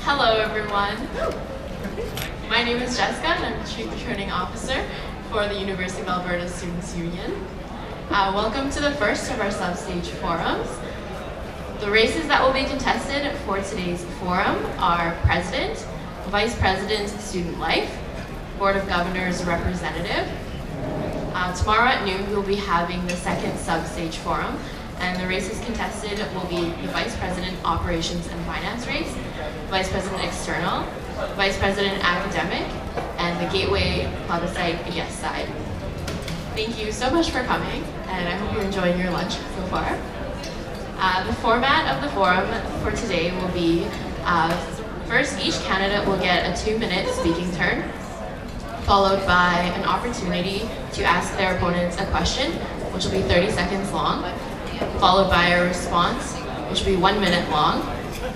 Hello everyone. My name is Jessica and I'm the Chief Returning Officer for the University of Alberta Students' Union. Welcome to the first of our SUBStage forums. The races that will be contested for today's forum are President, Vice President, Student Life, Board of Governors Representative. Tomorrow at noon we'll be having the second SUBStage forum, and the races contested will be the Vice President Operations and Finance race, Vice President External, Vice President Academic, and the Gateway Plebiscite Yes side. Thank you so much for coming, and I hope you're enjoying your lunch so far. The format of the forum for today will be, first each candidate will get a 2-minute speaking turn, followed by an opportunity to ask their opponents a question, which will be 30 seconds long, followed by a response, which will be 1 minute long,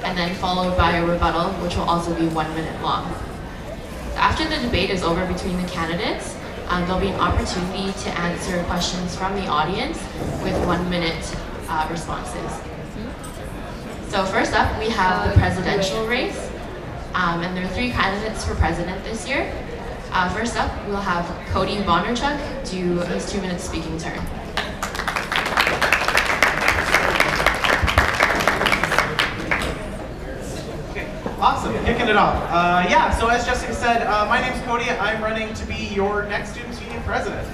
and then followed by a rebuttal, which will also be 1 minute long. So after the debate is over between the candidates, there'll be an opportunity to answer questions from the audience with 1 minute responses. So first up, we have the presidential race, and there are 3 candidates for president this year. First up, we'll have Cody Bondarchuk do his 2-minute speaking turn. Awesome, kicking it off. So as Jessica said, my name's Cody. I'm running to be your next Students' Union president.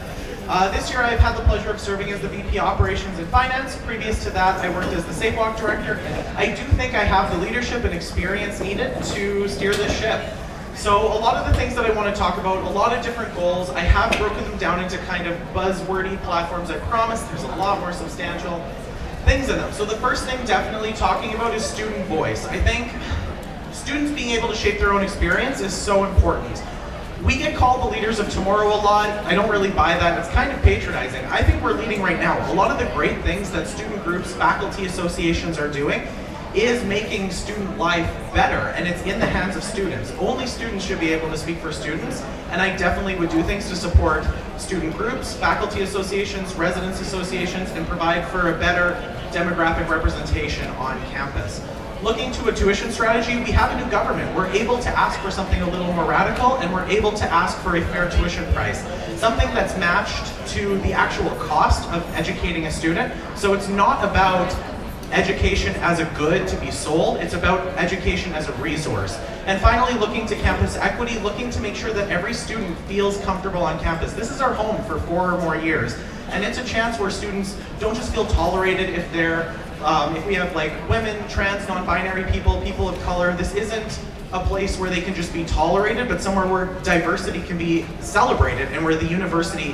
This year I've had the pleasure of serving as the VP Operations and Finance. Previous to that, I worked as the Safe Walk Director. I do think I have the leadership and experience needed to steer this ship. So a lot of the things that I want to talk about, a lot of different goals, I have broken them down into kind of buzzwordy platforms. I promise there's a lot more substantial things in them. So the first thing definitely talking about is student voice. I think students being able to shape their own experience is so important. We get called the leaders of tomorrow a lot. I don't really buy that. It's kind of patronizing. I think we're leading right now. A lot of the great things that student groups, faculty associations are doing is making student life better, and it's in the hands of students. Only students should be able to speak for students, and I definitely would do things to support student groups, faculty associations, residents associations, and provide for a better demographic representation on campus. Looking to a tuition strategy, we have a new government. We're able to ask for something a little more radical, and we're able to ask for a fair tuition price. Something that's matched to the actual cost of educating a student. So it's not about education as a good to be sold, it's about education as a resource. And finally, looking to campus equity, looking to make sure that every student feels comfortable on campus. This is our home for 4 or more years, and it's a chance where students don't just feel tolerated if they're if we have like women, trans, non-binary people, people of color. This isn't a place where they can just be tolerated, but somewhere where diversity can be celebrated and where the university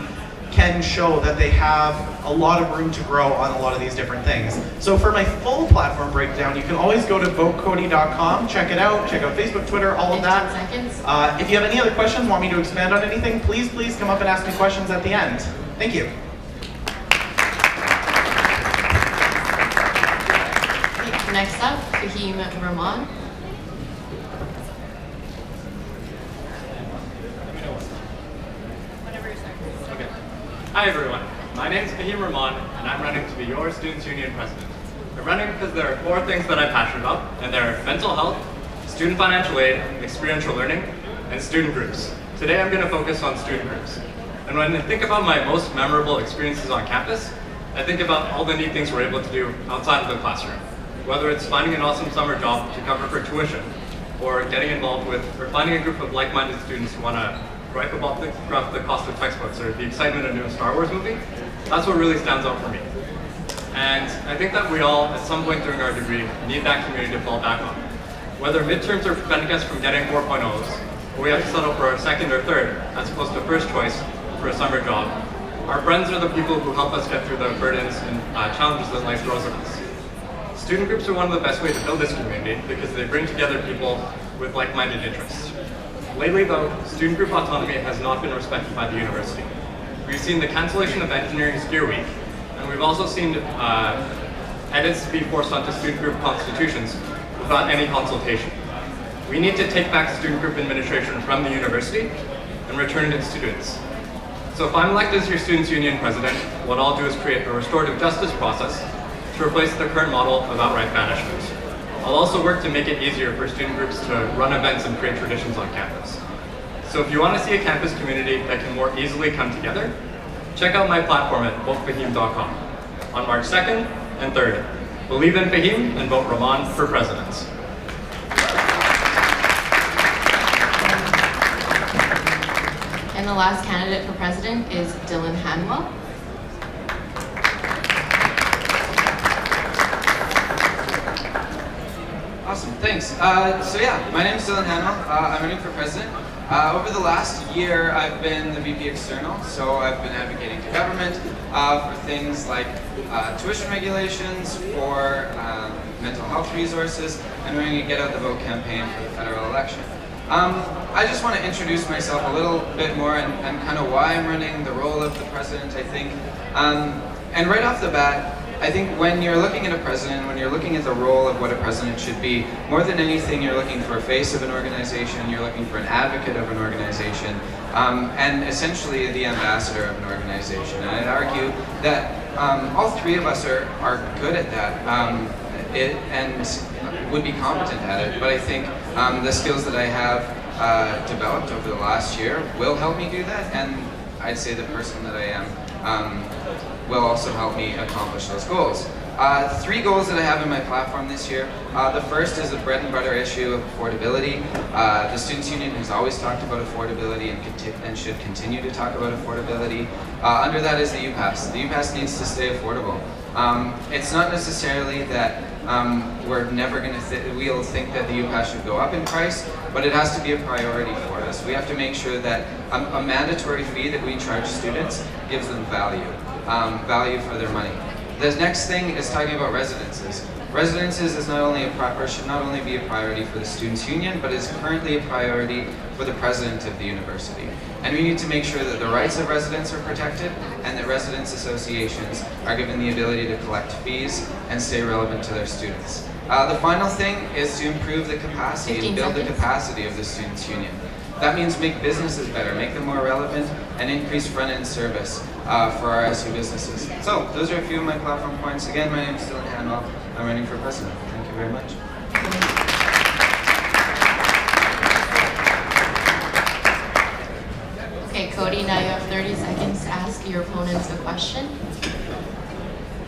can show that they have a lot of room to grow on a lot of these different things. So for my full platform breakdown, you can always go to votecody.com, check it out, check out Facebook, Twitter, all of that. If you have any other questions, want me to expand on anything, please come up and ask me questions at the end. Thank you. Next up, Fahim Rahman. Okay. Hi everyone, my name is Fahim Rahman, and I'm running to be your Students' Union president. I'm running because there are 4 things that I'm passionate about, and they are mental health, student financial aid, experiential learning, and student groups. Today I'm going to focus on student groups. And when I think about my most memorable experiences on campus, I think about all the neat things we're able to do outside of the classroom. Whether it's finding an awesome summer job to cover for tuition, or getting involved with, or finding a group of like-minded students who want to gripe about the cost of textbooks or the excitement of a new Star Wars movie, that's what really stands out for me. And I think that we all, at some point during our degree, need that community to fall back on. Whether midterms are preventing us from getting 4.0s, or we have to settle for our second or third, as opposed to first choice for a summer job, our friends are the people who help us get through the burdens and challenges that life throws at us. Student groups are one of the best ways to build this community because they bring together people with like-minded interests. Lately though, student group autonomy has not been respected by the university. We've seen the cancellation of Engineering Steer Week, and we've also seen edits be forced onto student group constitutions without any consultation. We need to take back student group administration from the university and return it to students. So if I'm elected as your Students' Union president, what I'll do is create a restorative justice process to replace the current model of outright banishment. I'll also work to make it easier for student groups to run events and create traditions on campus. So if you want to see a campus community that can more easily come together, check out my platform at votefahim.com on March 2nd and 3rd. Believe in Fahim and vote Rahman for president. And the last candidate for president is Dylan Hanwell. Awesome, thanks. So yeah, my name is Dylan Hanwell. I'm running for president. Over the last year, I've been the VP External, so I've been advocating to government for things like tuition regulations, for mental health resources, and we're going to get out the vote campaign for the federal election. I just want to introduce myself a little bit more and kind of why I'm running, the role of the president, I think. And right off the bat, I think when you're looking at a president, when you're looking at the role of what a president should be, more than anything, you're looking for a face of an organization, you're looking for an advocate of an organization, and essentially the ambassador of an organization. And I'd argue that all three of us are good at that and would be competent at it, but I think the skills that I have developed over the last year will help me do that, and I'd say the person that I am will also help me accomplish those goals. Three goals that I have in my platform this year. The first is the bread and butter issue of affordability. The Students' Union has always talked about affordability and should continue to talk about affordability. Under that is the UPass. The UPass needs to stay affordable. It's not necessarily that we're never going to we'll think that the UPass should go up in price, but it has to be a priority for us. We have to make sure that a mandatory fee that we charge students gives them value. Value for their money. The next thing is talking about residences. Residences is should not only be a priority for the Students' Union, but is currently a priority for the president of the university. And we need to make sure that the rights of residents are protected and that residents associations are given the ability to collect fees and stay relevant to their students. The final thing is to improve the capacity and build the capacity of the Students' Union. That means make businesses better, make them more relevant, and increase front-end service for our SU businesses. So, those are a few of my platform points. Again, my name is Dylan Hanwell. I'm running for president. Thank you very much. Okay, Cody, now you have 30 seconds to ask your opponents a question.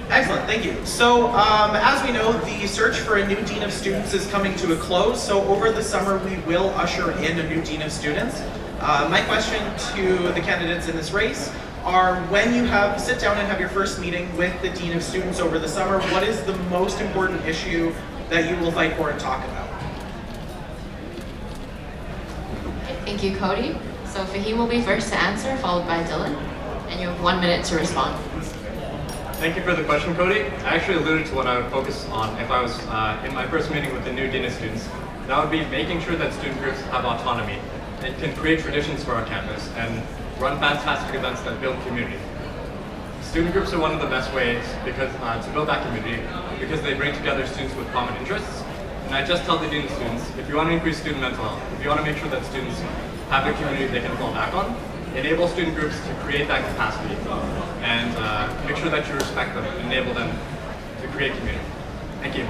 Excellent, thank you. So, as we know, the search for a new Dean of Students is coming to a close, so over the summer we will usher in a new Dean of Students. My question to the candidates in this race are, when you sit down and have your first meeting with the Dean of Students over the summer, what is the most important issue that you will fight for and talk about? Thank you, Cody. So Fahim will be first to answer, followed by Dylan, and you have 1 minute to respond. Thank you for the question, Cody. I actually alluded to what I would focus on if I was in my first meeting with the new Dean of Students. That would be making sure that student groups have autonomy and can create traditions for our campus and run fantastic events that build community. Student groups are one of the best ways to build that community because they bring together students with common interests. And I just tell the Dean of Students, if you want to increase student mental health, if you want to make sure that students have a community they can fall back on, enable student groups to create that capacity and make sure that you respect them and enable them to create community. Thank you.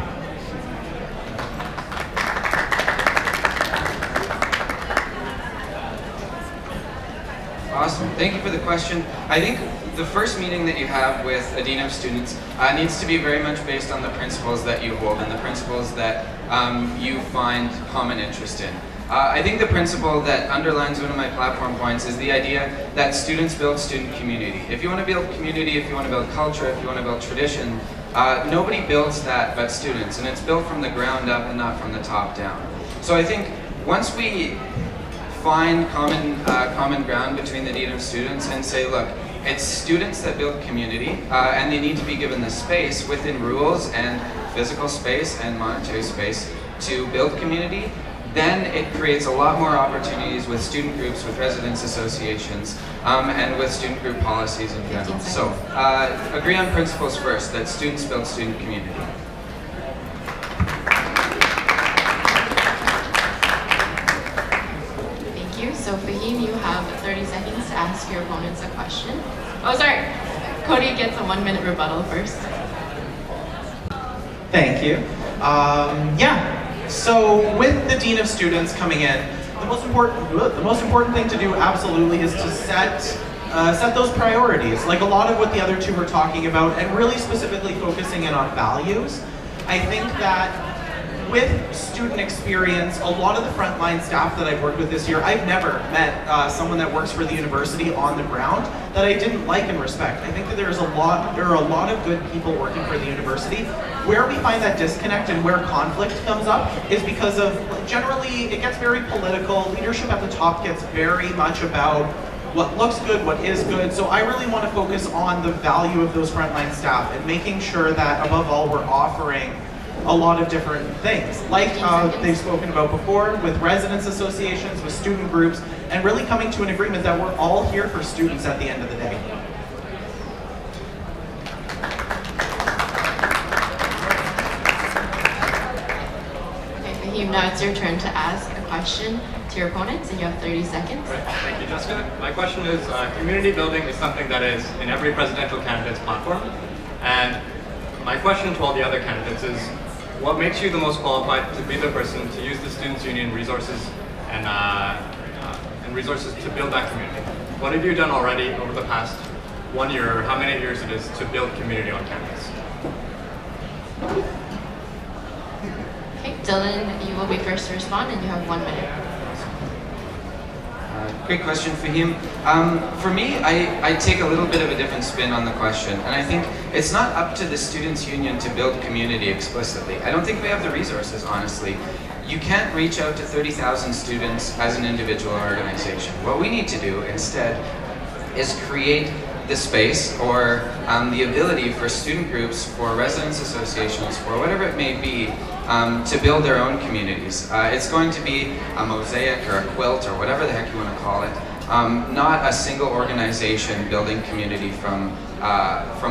Awesome, thank you for the question. I think the first meeting that you have with a Dean of Students needs to be very much based on the principles that you hold and the principles that you find common interest in. I think the principle that underlines one of my platform points is the idea that students build student community. If you want to build community, if you want to build culture, if you want to build tradition, nobody builds that but students, and it's built from the ground up and not from the top down. So I think once we find common ground between the Dean of Students and say, look, it's students that build community, and they need to be given the space within rules and physical space and monetary space to build community, then it creates a lot more opportunities with student groups, with residents associations, and with student group policies in general. So agree on principles first, that students build student community. Thank you. So Fahim, you have 30 seconds to ask your opponents a question. Oh, sorry. Cody gets a 1 minute rebuttal first. Thank you. Yeah, so with the Dean of Students coming in, the most important thing to do absolutely is to set those priorities, like a lot of what the other two were talking about, and really specifically focusing in on values. I think that with student experience, a lot of the frontline staff that I've worked with this year, I've never met someone that works for the university on the ground that I didn't like and respect. I think that there are a lot of good people working for the university. Where we find that disconnect and where conflict comes up is because of, generally, it gets very political. Leadership at the top gets very much about what looks good, what is good. So I really want to focus on the value of those frontline staff and making sure that, above all, we're offering a lot of different things, like they've spoken about before, with residents associations, with student groups, and really coming to an agreement that we're all here for students at the end of the day. Okay, Fahim, now it's your turn to ask a question to your opponents, and you have 30 seconds. Right. Thank you, Jessica. My question is, community building is something that is in every presidential candidate's platform, and my question to all the other candidates is, what makes you the most qualified to be the person to use the Students' Union resources and resources to build that community? What have you done already over the past 1 year, or how many years it is, to build community on campus? Okay, Dylan, you will be first to respond, and you have 1 minute. Great question for him. For me, I take a little bit of a different spin on the question, and I think it's not up to the Students' Union to build community explicitly. I don't think we have the resources, honestly. You can't reach out to 30,000 students as an individual organization. What we need to do instead is create the space or the ability for student groups, for residents associations, for whatever it may be, to build their own communities. It's going to be a mosaic or a quilt or whatever the heck you want to call it. Not a single organization building community from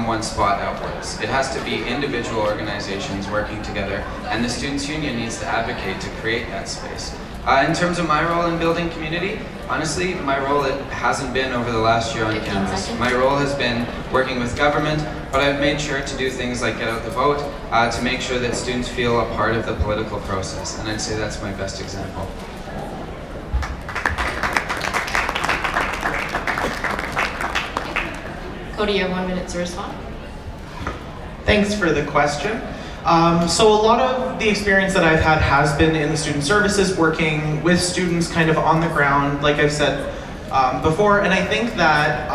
one spot outwards. It has to be individual organizations working together, and the Students' Union needs to advocate to create that space. In terms of my role in building community, honestly, my role hasn't been over the last year on campus. My role has been working with government, but I've made sure to do things like get out the vote to make sure that students feel a part of the political process, and I'd say that's my best example. Cody, you have 1 minute to respond. Thanks for the question. So a lot of the experience that I've had has been in the student services, working with students kind of on the ground, like I've said before, and I think that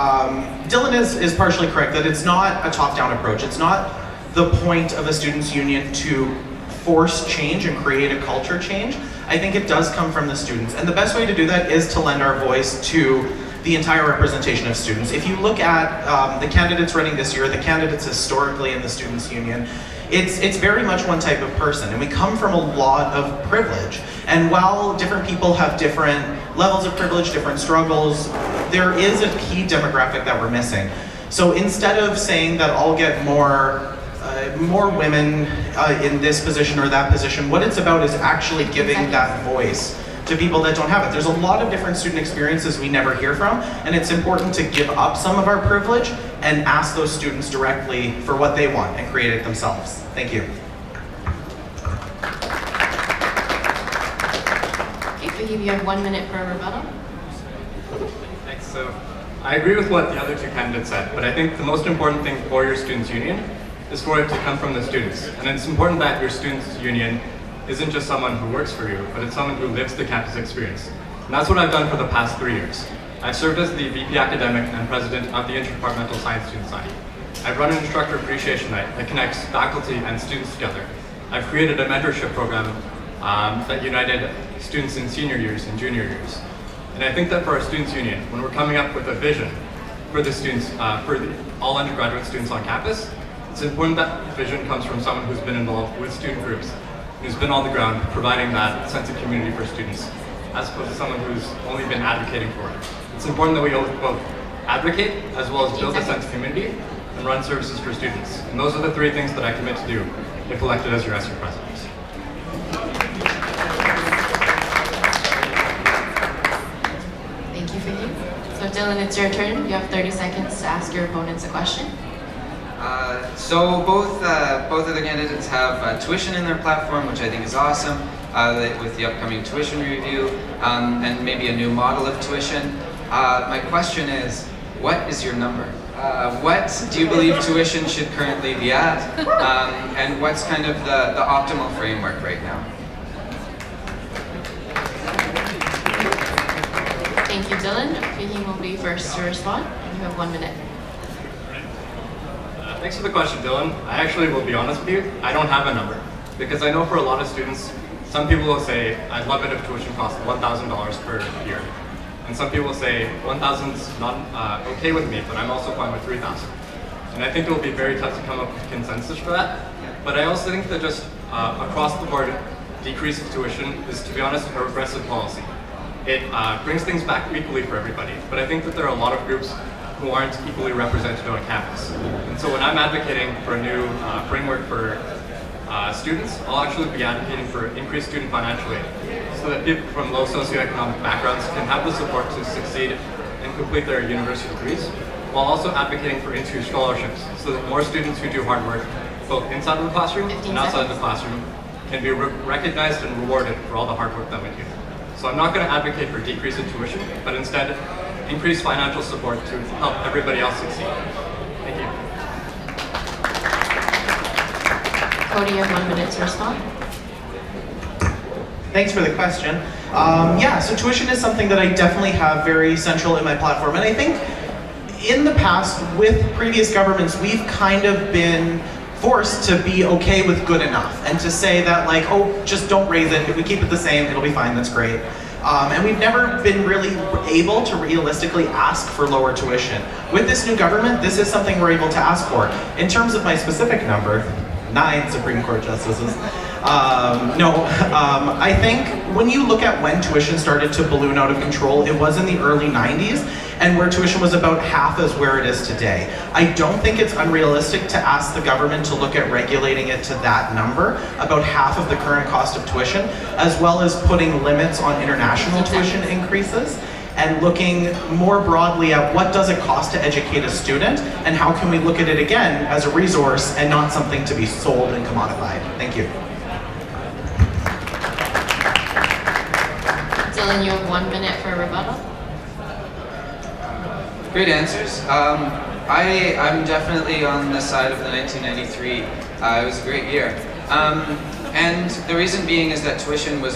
Dylan is partially correct, that it's not a top-down approach. It's not the point of a students' union to force change and create a culture change. I think it does come from the students, and the best way to do that is to lend our voice to the entire representation of students. If you look at the candidates running this year, the candidates historically in the Students' Union, it's very much one type of person, and we come from a lot of privilege. And while different people have different levels of privilege, different struggles, there is a key demographic that we're missing. So instead of saying that I'll get more women in this position or that position, what it's about is actually giving that voice to people that don't have it. There's a lot of different student experiences we never hear from, and it's important to give up some of our privilege and ask those students directly for what they want and create it themselves. Thank you. Okay, Fahim, you have 1 minute for a rebuttal. Thanks. So I agree with what the other two candidates said, but I think the most important thing for your Students' Union is for it to come from the students. And it's important that your Students' Union isn't just someone who works for you, but it's someone who lives the campus experience. And that's what I've done for the past 3 years. I've served as the VP Academic and President of the Interdepartmental Science Student Society. I've run an Instructor Appreciation Night that connects faculty and students together. I've created a mentorship program that united students in senior years and junior years. And I think that for our Students' Union, when we're coming up with a vision for the students, all undergraduate students on campus, it's important that vision comes from someone who's been involved with student groups, who's been on the ground providing that sense of community for students, as opposed to someone who's only been advocating for it. It's important that we both advocate as well as build a sense of community and run services for students. And those are the 3 things that I commit to do if elected as your SU president. Thank you, Fahim. So Dylan, it's your turn. You have 30 seconds to ask your opponents a question. So both of the candidates have tuition in their platform, which I think is awesome, with the upcoming tuition review and maybe a new model of tuition. My question is, what is your number? What do you believe tuition should currently be at? And what's kind of the optimal framework right now? Thank you, Dylan. Fahim will be first to respond. You have 1 minute. Thanks for the question, Dylan. I actually will be honest with you, I don't have a number. Because I know for a lot of students, some people will say, I'd love it if tuition costs $1,000 per year. And some people will say, 1,000 is not okay with me, but I'm also fine with 3,000. And I think it will be very tough to come up with consensus for that. But I also think that just across the board, decrease of tuition is, to be honest, a regressive policy. It brings things back equally for everybody. But I think that there are a lot of groups who aren't equally represented on campus. And so when I'm advocating for a new framework for students, I'll actually be advocating for increased student financial aid so that people from low socioeconomic backgrounds can have the support to succeed and complete their university degrees, while also advocating for into scholarships so that more students who do hard work, both inside of the classroom and outside of the classroom, can be recognized and rewarded for all the hard work that we do. So I'm not going to advocate for decrease in tuition, but instead increase financial support to help everybody else succeed. Thank you. Cody, you have 1 minute to respond. Thanks for the question. Yeah, so tuition is something that I definitely have very central in my platform. And I think in the past, with previous governments, we've kind of been forced to be okay with good enough and to say that, like, oh, just don't raise it. If we keep it the same, it'll be fine, that's great. And we've never been really able to realistically ask for lower tuition. With this new government, this is something we're able to ask for. In terms of my specific number, 9 Supreme Court justices. I think when you look at when tuition started to balloon out of control, it was in the early 90s, and where tuition was about half as where it is today. I don't think it's unrealistic to ask the government to look at regulating it to that number, about half of the current cost of tuition, as well as putting limits on international tuition increases, and looking more broadly at what does it cost to educate a student, and how can we look at it again as a resource and not something to be sold and commodified. Thank you. Dylan, you have 1 minute for a rebuttal. Great answers. I'm definitely on the side of the 1993. It was a great year. And the reason being is that tuition was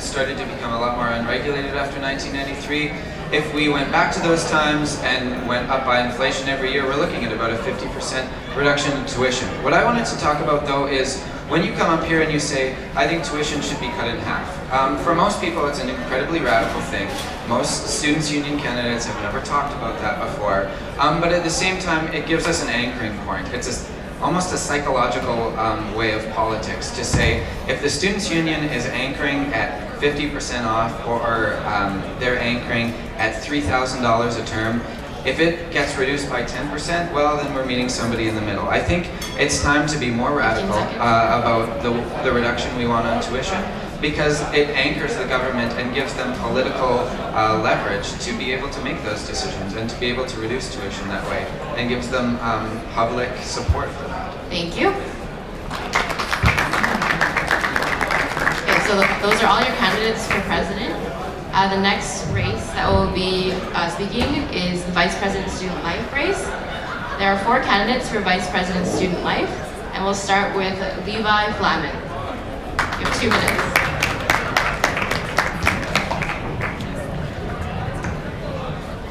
started to become a lot more unregulated after 1993. If we went back to those times and went up by inflation every year, we're looking at about a 50% reduction in tuition. What I wanted to talk about though is when you come up here and you say, I think tuition should be cut in half. For most people, it's an incredibly radical thing. Most Students' Union candidates have never talked about that before. But at the same time, it gives us an anchoring point. It's almost a psychological way of politics to say, if the Students' Union is anchoring at 50% off or they're anchoring at $3,000 a term, if it gets reduced by 10%, well, then we're meeting somebody in the middle. I think it's time to be more radical about the reduction we want on tuition, because it anchors the government and gives them political leverage to be able to make those decisions and to be able to reduce tuition that way, and gives them public support for that. Thank you. Okay, so those are all your candidates for president. The next race that will be speaking is the Vice President Student Life race. There are 4 candidates for Vice President Student Life, and we'll start with Levi Flaman. You have 2 minutes.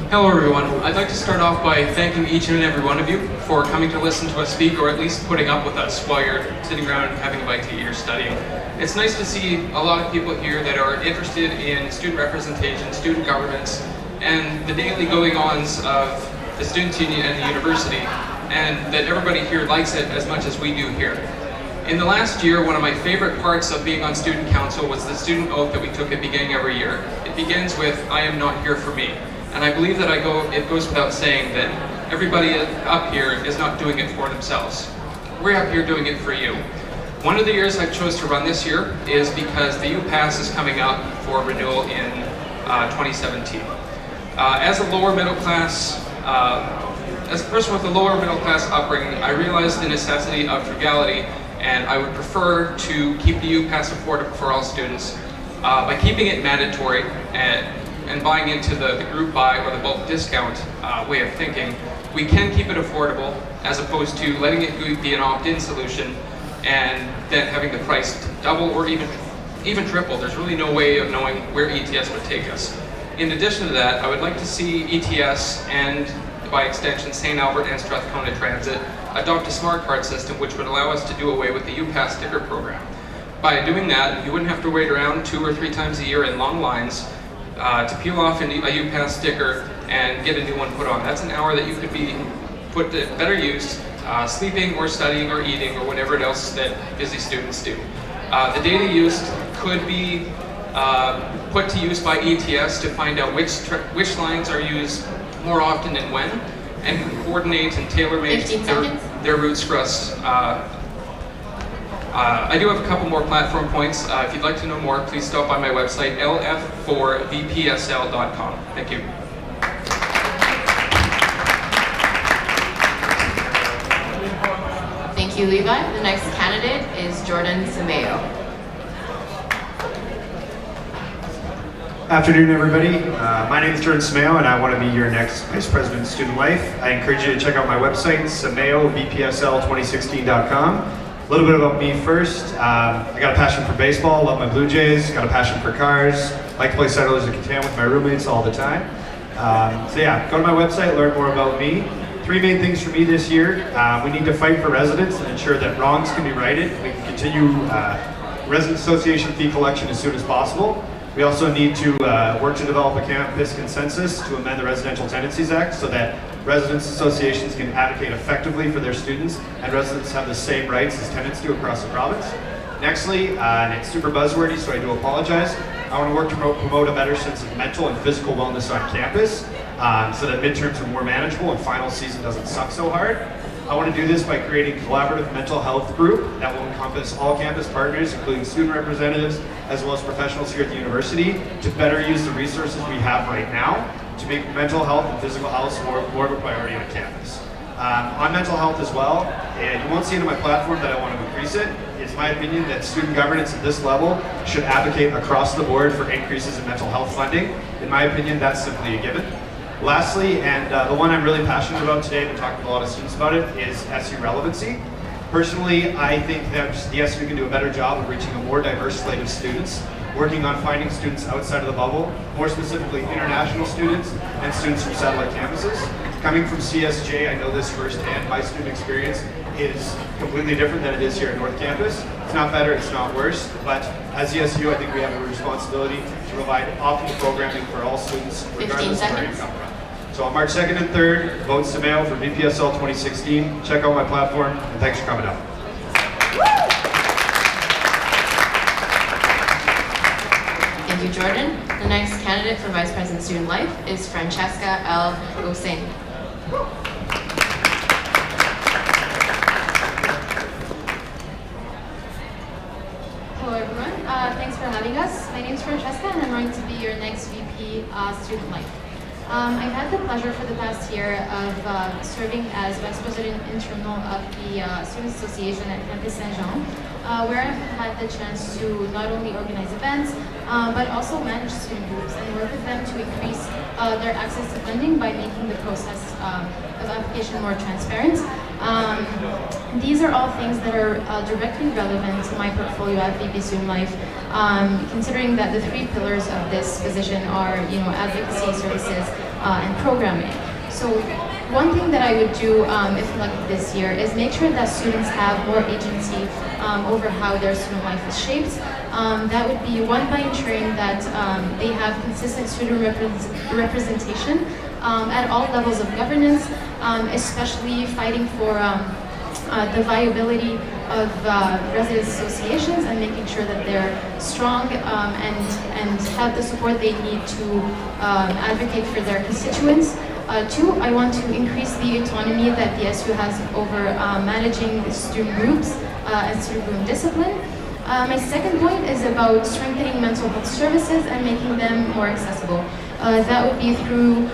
Hello everyone. I'd like to start off by thanking each and every one of you for coming to listen to us speak, or at least putting up with us while you're sitting around having a bite to eat or studying. It's nice to see a lot of people here that are interested in student representation, student governments, and the daily going-ons of the Students' Union and the university, and that everybody here likes it as much as we do here. In the last year, one of my favorite parts of being on student council was the student oath that we took at the beginning of every year. It begins with, I am not here for me. And I believe that it goes without saying that everybody up here is not doing it for themselves. We're up here doing it for you. One of the years I chose to run this year is because the UPass is coming up for renewal in 2017. As a lower middle class as a person with a lower middle class upbringing, I realized the necessity of frugality, and I would prefer to keep the UPass affordable for all students by keeping it mandatory and buying into the group buy or the bulk discount way of thinking. We can keep it affordable as opposed to letting it be an opt-in solution and then having the price double or even triple. There's really no way of knowing where ETS would take us. In addition to that, I would like to see ETS and, by extension, St. Albert and Strathcona Transit adopt a smart card system which would allow us to do away with the UPass sticker program. By doing that, you wouldn't have to wait around 2 or 3 times a year in long lines to peel off a UPass sticker and get a new one put on. That's an hour that you could be put to better use, sleeping or studying or eating or whatever else that busy students do. The data used could be put to use by ETS to find out which lines are used more often and when, and can coordinate and tailor-make their routes for us. I do have a couple more platform points. If you'd like to know more, please stop by my website, lf4vpsl.com. Thank you. Thank you, Levi. The next candidate is Jordan Sameo. Afternoon, everybody. My name is Jordan Sameo, and I want to be your next Vice President of Student Life. I encourage you to check out my website, sameovpsl2016.com. A little bit about me first. I got a passion for baseball, love my Blue Jays, got a passion for cars, like to play Settlers of Catan with my roommates all the time. So yeah, go to my website, learn more about me. 3 main things for me this year. We need to fight for residents and ensure that wrongs can be righted. We can continue resident association fee collection as soon as possible. We also need to work to develop a campus consensus to amend the Residential Tenancies Act so that residents associations can advocate effectively for their students and residents have the same rights as tenants do across the province. Nextly, and it's super buzzwordy, so I do apologize, I want to work to promote a better sense of mental and physical wellness on campus so that midterms are more manageable and final season doesn't suck so hard. I want to do this by creating a collaborative mental health group that will encompass all campus partners, including student representatives, as well as professionals here at the university, to better use the resources we have right now to make mental health and physical health more of a priority on campus. On mental health as well, and you won't see it on my platform that I want to increase it. It's my opinion that student governance at this level should advocate across the board for increases in mental health funding. In my opinion, that's simply a given. Lastly, and the one I'm really passionate about today, I've been talking to a lot of students about it, is SU relevancy. Personally, I think that the SU can do a better job of reaching a more diverse slate of students, working on finding students outside of the bubble, more specifically international students and students from satellite campuses. Coming from CSJ, I know this firsthand. My student experience is completely different than it is here at North Campus. It's not better, it's not worse, but as the SU, I think we have a responsibility to provide optimal programming for all students, regardless of where you come from. So on March 2nd and 3rd, vote Sameo for VPSL 2016. Check out my platform, and thanks for coming out. Thank you, Jordan. The next candidate for Vice President Student Life is Francesca L. Hossein. Hello everyone, thanks for having us. My name is Francesca and I'm going to be your next VP Student Life. I've had the pleasure for the past year of serving as Vice President Internal of the Student Association at Campus Saint-Jean, where I've had the chance to not only organize events, but also manage student groups and work with them to increase their access to funding by making the process of application more transparent. These are all things that are directly relevant to my portfolio at VP Student Life, considering that the 3 pillars of this position are, advocacy, services, and programming. So one thing that I would do if elected this year is make sure that students have more agency over how their student life is shaped. That would be one by ensuring that they have consistent student representation at all levels of governance, especially fighting for the viability of resident associations and making sure that they're strong and have the support they need to advocate for their constituents. 2, I want to increase the autonomy that the SU has over managing student groups and student group discipline. My second point is about strengthening mental health services and making them more accessible. That would be through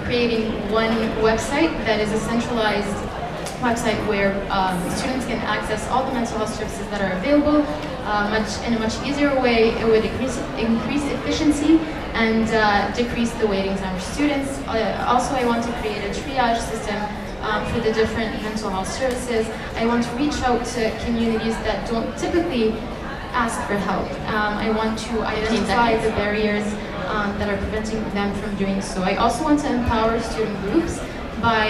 creating one website that is a centralized website where students can access all the mental health services that are available in a much easier way. It would increase efficiency and decrease the waiting time for students. Also, I want to create a triage system for the different mental health services. I want to reach out to communities that don't typically ask for help. I want to identify the barriers that are preventing them from doing so. I also want to empower student groups by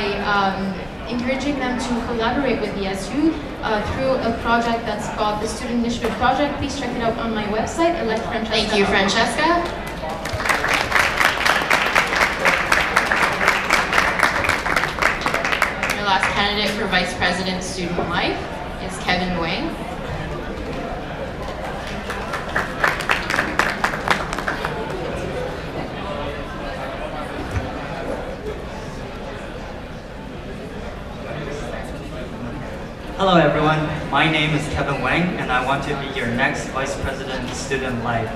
encouraging them to collaborate with the SU through a project that's called the Student Initiative Project. Please check it out on my website. Elect Francesca. Thank you, Francesca. Your last candidate for Vice President Student Life is Kevin Wang. Hello everyone, my name is Kevin Wang and I want to be your next Vice President of Student Life.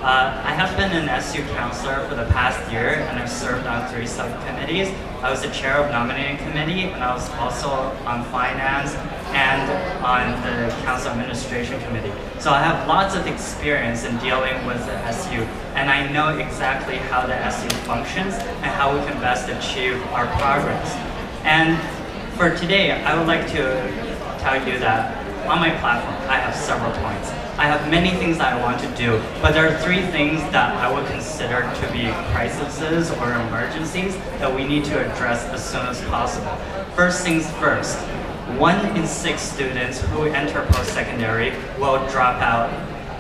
I have been an SU counselor for the past year and I've served on 3 subcommittees. I was the chair of nominating committee and I was also on finance and on the council administration committee. So I have lots of experience in dealing with the SU and I know exactly how the SU functions and how we can best achieve our progress. And for today, I would like to tell you that on my platform, I have several points. I have many things that I want to do, but there are 3 things that I would consider to be crises or emergencies that we need to address as soon as possible. First things first, 1 in 6 students who enter post-secondary will drop out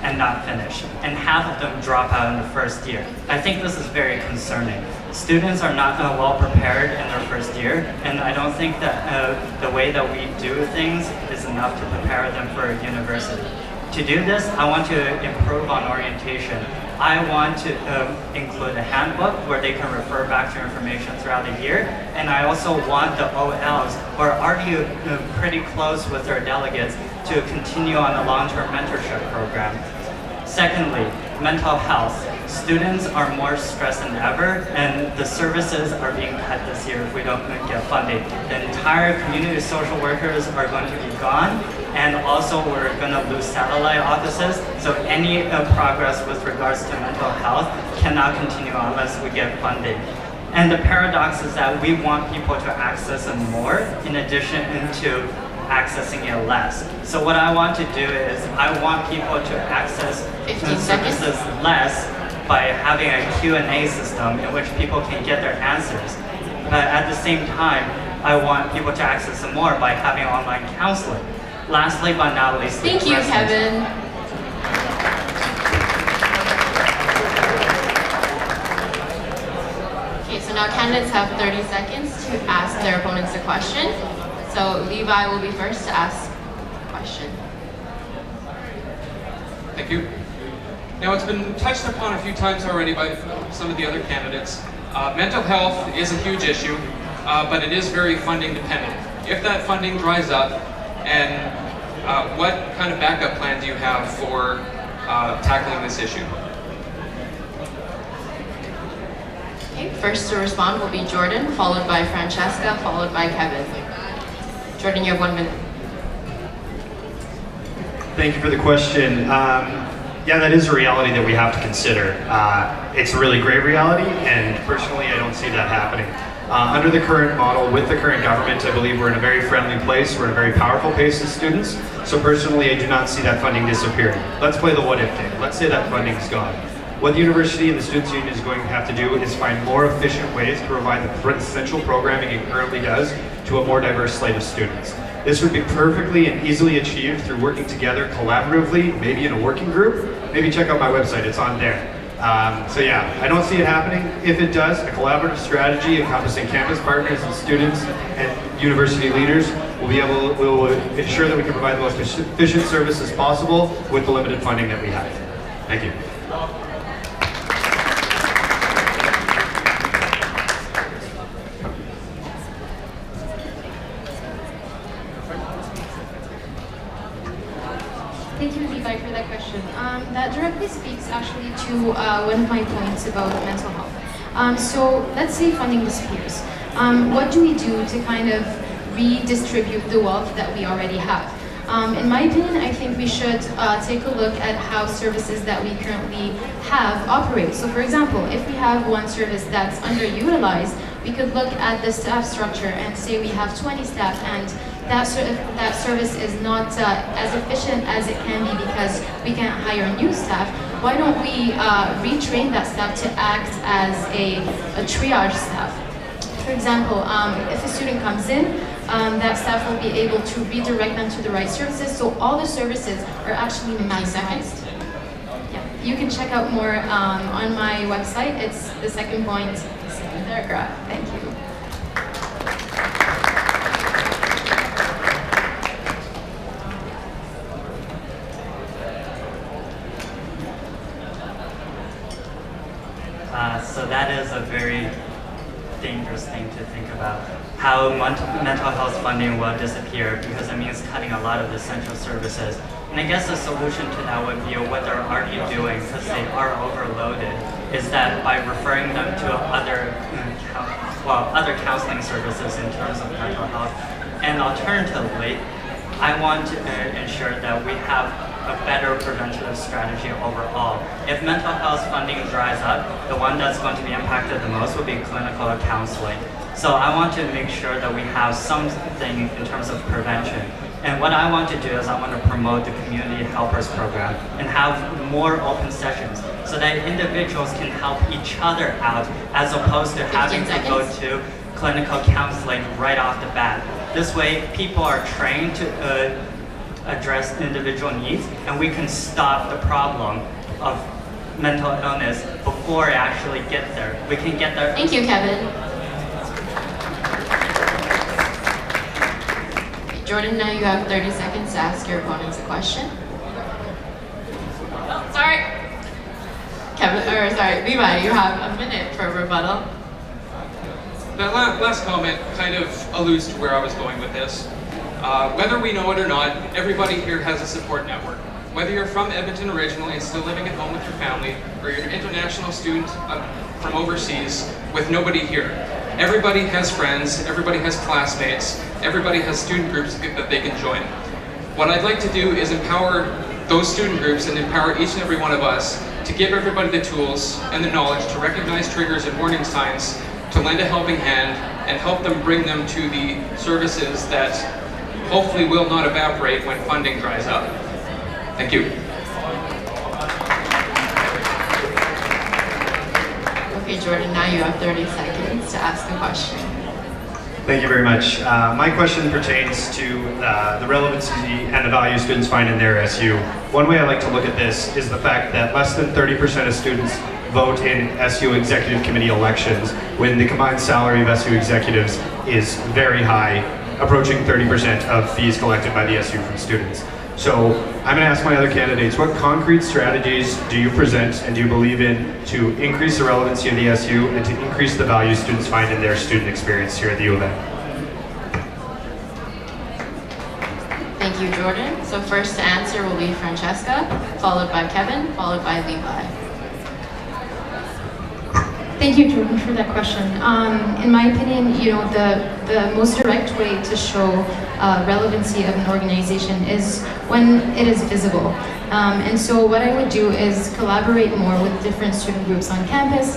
and not finish, and half of them drop out in the first year. I think this is very concerning. Students are not well prepared in their first year, and I don't think that the way that we do things is enough to prepare them for university. To do this, I want to improve on orientation. I want to include a handbook where they can refer back to information throughout the year, and I also want the OLs, who are already pretty close with their delegates, to continue on the long-term mentorship program. Secondly, mental health. Students are more stressed than ever, and the services are being cut this year if we don't get funding. The entire community social workers are going to be gone, and also we're going to lose satellite offices, so any progress with regards to mental health cannot continue unless we get funding. And the paradox is that we want people to access it more in addition to accessing it less. So what I want to do is I want people to access services less by having a Q&A system in which people can get their answers. But at the same time, I want people to access it more by having online counseling. Lastly but not least, thank you, Kevin. Okay, so now candidates have 30 seconds to ask their opponents a question. So Levi will be first to ask a question. Thank you. Now, it's been touched upon a few times already by some of the other candidates. Mental health is a huge issue, but it is very funding dependent. If that funding dries up, and what kind of backup plan do you have for tackling this issue? Okay, first to respond will be Jordan, followed by Francesca, followed by Kevin. Jordan, you have 1 minute. Thank you for the question. Yeah, that is a reality that we have to consider. It's a really great reality, and personally, I don't see that happening. Under the current model, with the current government, I believe we're in a very friendly place. We're in a very powerful place as students. So personally, I do not see that funding disappearing. Let's play the what-if game. Let's say that funding's gone. What the university and the Students' Union is going to have to do is find more efficient ways to provide the essential programming it currently does to a more diverse slate of students. This would be perfectly and easily achieved through working together collaboratively, maybe in a working group. Maybe check out my website, it's on there. So yeah, I don't see it happening. If it does, a collaborative strategy encompassing campus partners and students and university leaders will ensure that we can provide the most efficient services possible with the limited funding that we have. Thank you. Thank you, Levi, for that question. That directly speaks actually to one of my points about mental health. So let's say funding disappears. What do we do to kind of redistribute the wealth that we already have? In my opinion, I think we should take a look at how services that we currently have operate. So for example, if we have one service that's underutilized, we could look at the staff structure and say we have 20 staff and that service is not as efficient as it can be because we can't hire new staff. Why don't we retrain that staff to act as a triage staff? For example, if a student comes in, that staff will be able to redirect them to the right services, so all the services are actually maximized. Yeah, you can check out more on my website. It's the second point, second paragraph. Thank you. So that is a very dangerous thing to think about, how mental health funding will disappear because it means cutting a lot of essential services. And I guess the solution to that would be what they're already doing, because they are overloaded, is that by referring them to other counseling services in terms of mental health. And alternatively, I want to ensure that we have a better preventative strategy overall. If mental health funding dries up, the one that's going to be impacted the most will be clinical counseling. So I want to make sure that we have something in terms of prevention. And what I want to do is I want to promote the community helpers program and have more open sessions so that individuals can help each other out as opposed to having to go to clinical counseling right off the bat. This way, people are trained to address individual needs, and we can stop the problem of mental illness before it actually gets there. We can get there. Thank you, Kevin. Jordan, now you have 30 seconds to ask your opponents a question. Oh, sorry. Levi, you have a minute for rebuttal. That last comment kind of alludes to where I was going with this. Whether we know it or not, everybody here has a support network. Whether you're from Edmonton originally and still living at home with your family, or you're an international student from overseas with nobody here. Everybody has friends, everybody has classmates, everybody has student groups that they can join. What I'd like to do is empower those student groups and empower each and every one of us to give everybody the tools and the knowledge to recognize triggers and warning signs, to lend a helping hand, and help them bring them to the services that hopefully will not evaporate when funding dries up. Thank you. Okay, Jordan, now you have 30 seconds to ask a question. Thank you very much. My question pertains to the relevancy and the value students find in their SU. One way I like to look at this is the fact that less than 30% of students vote in SU Executive Committee elections when the combined salary of SU executives is very high, approaching 30% of fees collected by the SU from students. So I'm going to ask my other candidates, what concrete strategies do you present and do you believe in to increase the relevancy of the SU and to increase the value students find in their student experience here at the U of M? Thank you, Jordan. So first to answer will be Francesca, followed by Kevin, followed by Levi. Thank you, Jordan, for that question. In my opinion, the most direct way to show relevancy of an organization is when it is visible. And so what I would do is collaborate more with different student groups on campus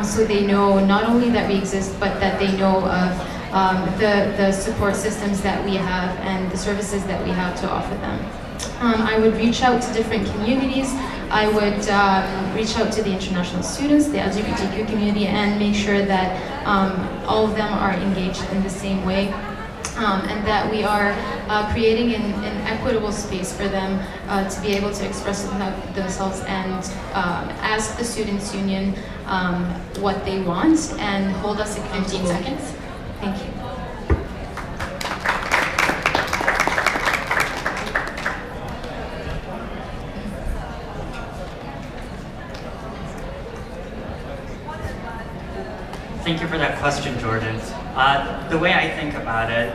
so they know not only that we exist, but that they know of the support systems that we have and the services that we have to offer them. I would reach out to different communities. I would reach out to the international students, the LGBTQ community, and make sure that all of them are engaged in the same way, and that we are creating an equitable space for them to be able to express themselves and ask the Students' Union what they want and hold us accountable. 15 seconds. Thank you. Thank you for that question, Jordan. The way I think about it,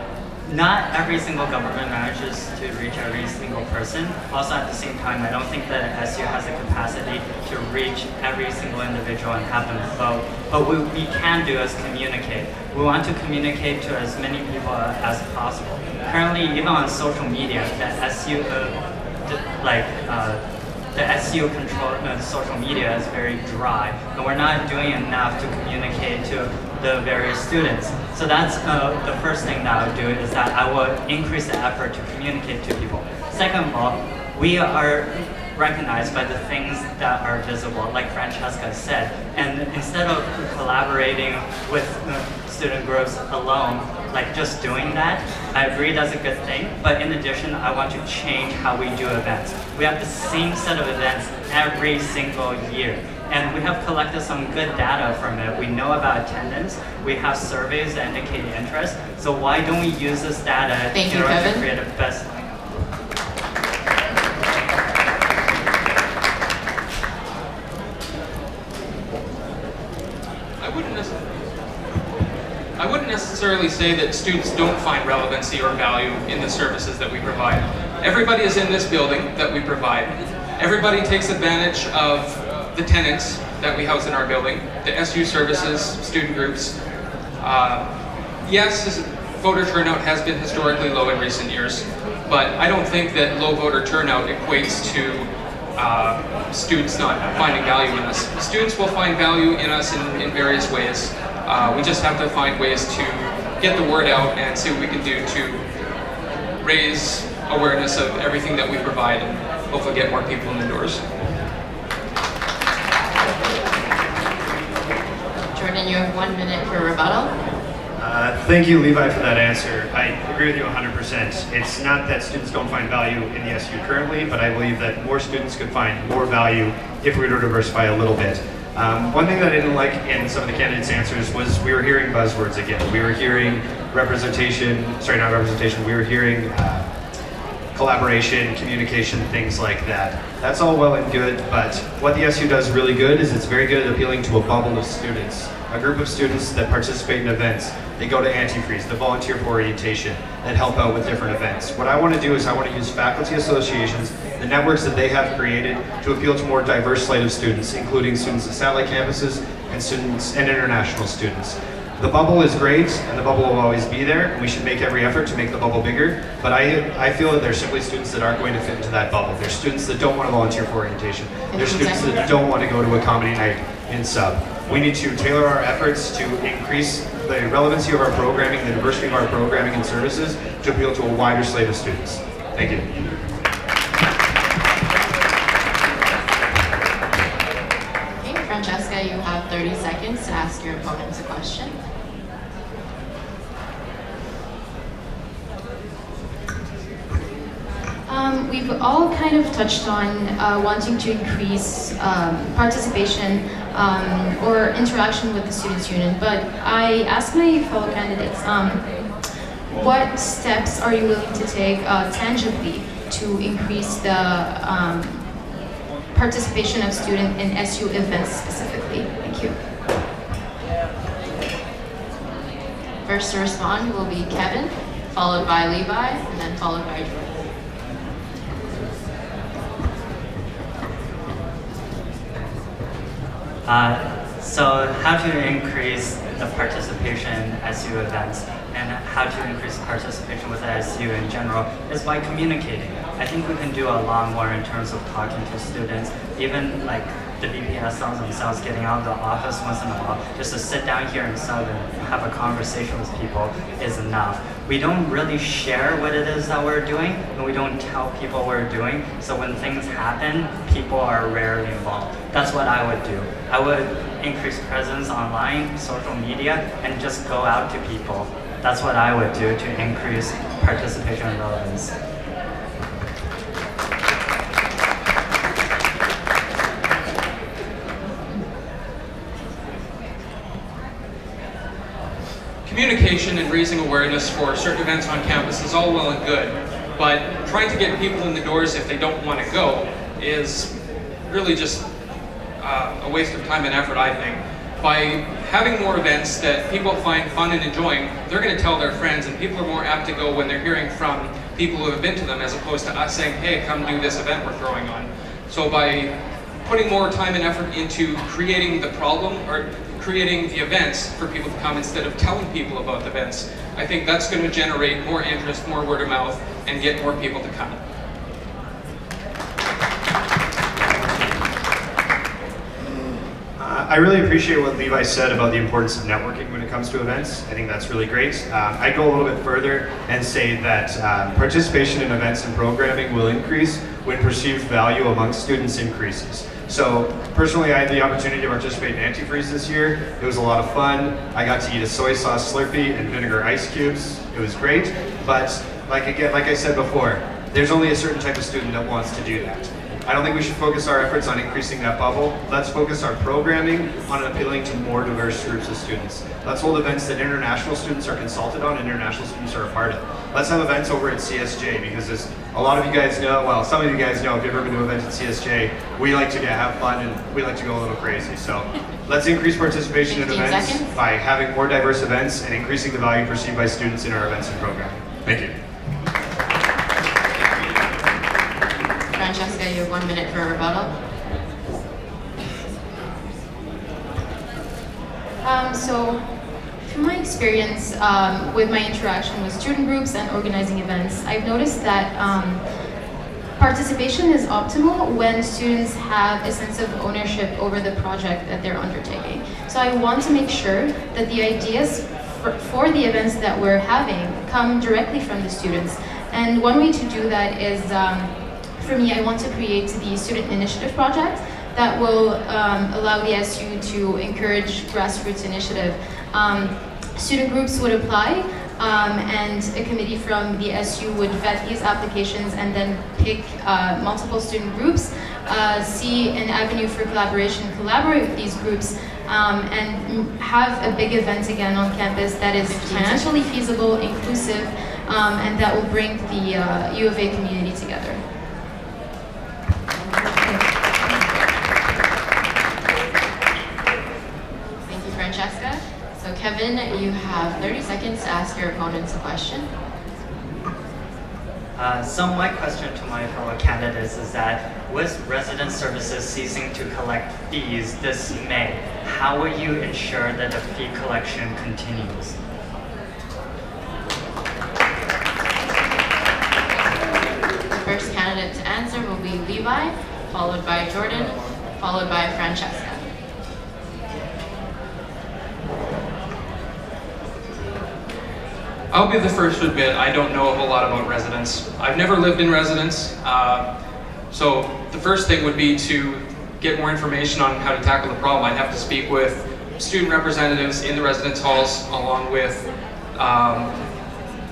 not every single government manages to reach every single person. Also, at the same time, I don't think that SU has the capacity to reach every single individual and have them vote. But what we can do is communicate. We want to communicate to as many people as possible. Currently, even on social media, the SU control social media is very dry, and we're not doing enough to communicate to the various students. So that's the first thing that I would do, is that I would increase the effort to communicate to people. Second of all, we are recognized by the things that are visible, like Francesca said. And instead of collaborating with student groups alone, like just doing that, I agree that's a good thing. But in addition, I want to change how we do events. We have the same set of events every single year. And we have collected some good data from it. We know about attendance. We have surveys that indicate interest. So why don't we use this data in order to create a best? I wouldn't necessarily say that students don't find relevancy or value in the services that we provide. Everybody is in this building that we provide. Everybody takes advantage of the tenants that we house in our building, the SU services, student groups. Yes, voter turnout has been historically low in recent years, but I don't think that low voter turnout equates to students not finding value in us. Students will find value in us in various ways. We just have to find ways to get the word out and see what we can do to raise awareness of everything that we provide and hopefully get more people in the doors. Jordan, you have 1 minute for rebuttal. Thank you, Levi, for that answer. I agree with you 100%. It's not that students don't find value in the SU currently, but I believe that more students could find more value if we were to diversify a little bit. One thing that I didn't like in some of the candidates' answers was we were hearing buzzwords again. We were hearing we were hearing collaboration, communication, things like that. That's all well and good, but what the SU does really good is it's very good at appealing to a bubble of students, a group of students that participate in events. They go to antifreeze, the volunteer for orientation, that help out with different events. What I want to do is I want to use faculty associations, the networks that they have created, to appeal to a more diverse slate of students, including students at satellite campuses and students and international students. The bubble is great, and the bubble will always be there, and we should make every effort to make the bubble bigger, but I feel that there's simply students that aren't going to fit into that bubble. There's students that don't want to volunteer for orientation. There's students that don't want to go to a comedy night in sub. We need to tailor our efforts to increase the relevancy of our programming, the diversity of our programming and services, to appeal to a wider slate of students. Thank you. Okay, Francesca, you have 30 seconds to ask your opponents a question. We've all kind of touched on wanting to increase participation or interaction with the Students' Union, but I asked my fellow candidates, what steps are you willing to take tangibly to increase the participation of students in SU events specifically? Thank you. First to respond will be Kevin, followed by Levi, and then followed by Jordan. So how to increase the participation in SU events and how to increase participation with the SU in general is by communicating. I think we can do a lot more in terms of talking to students, even like the BPSLs themselves getting out of the office once in a while, just to sit down here in sub and have a conversation with people is enough. We don't really share what it is that we're doing, and we don't tell people what we're doing, so when things happen, people are rarely involved. That's what I would do. I would increase presence online, social media, and just go out to people. That's what I would do to increase participation and relevance. Communication and raising awareness for certain events on campus is all well and good, but trying to get people in the doors if they don't want to go is really just a waste of time and effort, I think. by having more events that people find fun and enjoying, they're going to tell their friends, and people are more apt to go when they're hearing from people who have been to them, as opposed to us saying, hey, come do this event we're throwing on. So by putting more time and effort into creating the problem, or creating the events for people to come instead of telling people about the events, I think that's going to generate more interest, more word of mouth, and get more people to come. I really appreciate what Levi said about the importance of networking when it comes to events. I think that's really great. I'd go a little bit further and say that participation in events and programming will increase when perceived value amongst students increases. So personally, I had the opportunity to participate in Antifreeze this year. It was a lot of fun. I got to eat a soy sauce Slurpee and vinegar ice cubes. It was great, but like I said before, there's only a certain type of student that wants to do that. I don't think we should focus our efforts on increasing that bubble. Let's focus our programming on appealing to more diverse groups of students. Let's hold events that international students are consulted on and international students are a part of. Let's have events over at CSJ, because as a lot of you guys know, well, some of you guys know, if you've ever been to events at CSJ, we like to have fun and we like to go a little crazy. So let's increase participation in events by having more diverse events and increasing the value perceived by students in our events and programming. Thank you. Francesca, you have 1 minute for a rebuttal. So, from my experience with my interaction with student groups and organizing events, I've noticed that participation is optimal when students have a sense of ownership over the project that they're undertaking. So I want to make sure that the ideas for the events that we're having come directly from the students. And one way to do that is, for me, I want to create the Student Initiative Project that will allow the SU to encourage grassroots initiative. Student groups would apply, and a committee from the SU would vet these applications and then pick multiple student groups, see an avenue for collaboration, collaborate with these groups, and have a big event again on campus that is financially feasible, inclusive, and that will bring the U of A community together. Thank you, Francesca. So Kevin, you have 30 seconds to ask your opponents a question. So my question to my fellow candidates is that with resident services ceasing to collect fees this May, how will you ensure that the fee collection continues? The first candidate to answer will be Levi, followed by Jordan, followed by Francesca. I'll be the first to admit I don't know a whole lot about residence. I've never lived in residence, so the first thing would be to get more information on how to tackle the problem. I'd have to speak with student representatives in the residence halls, along with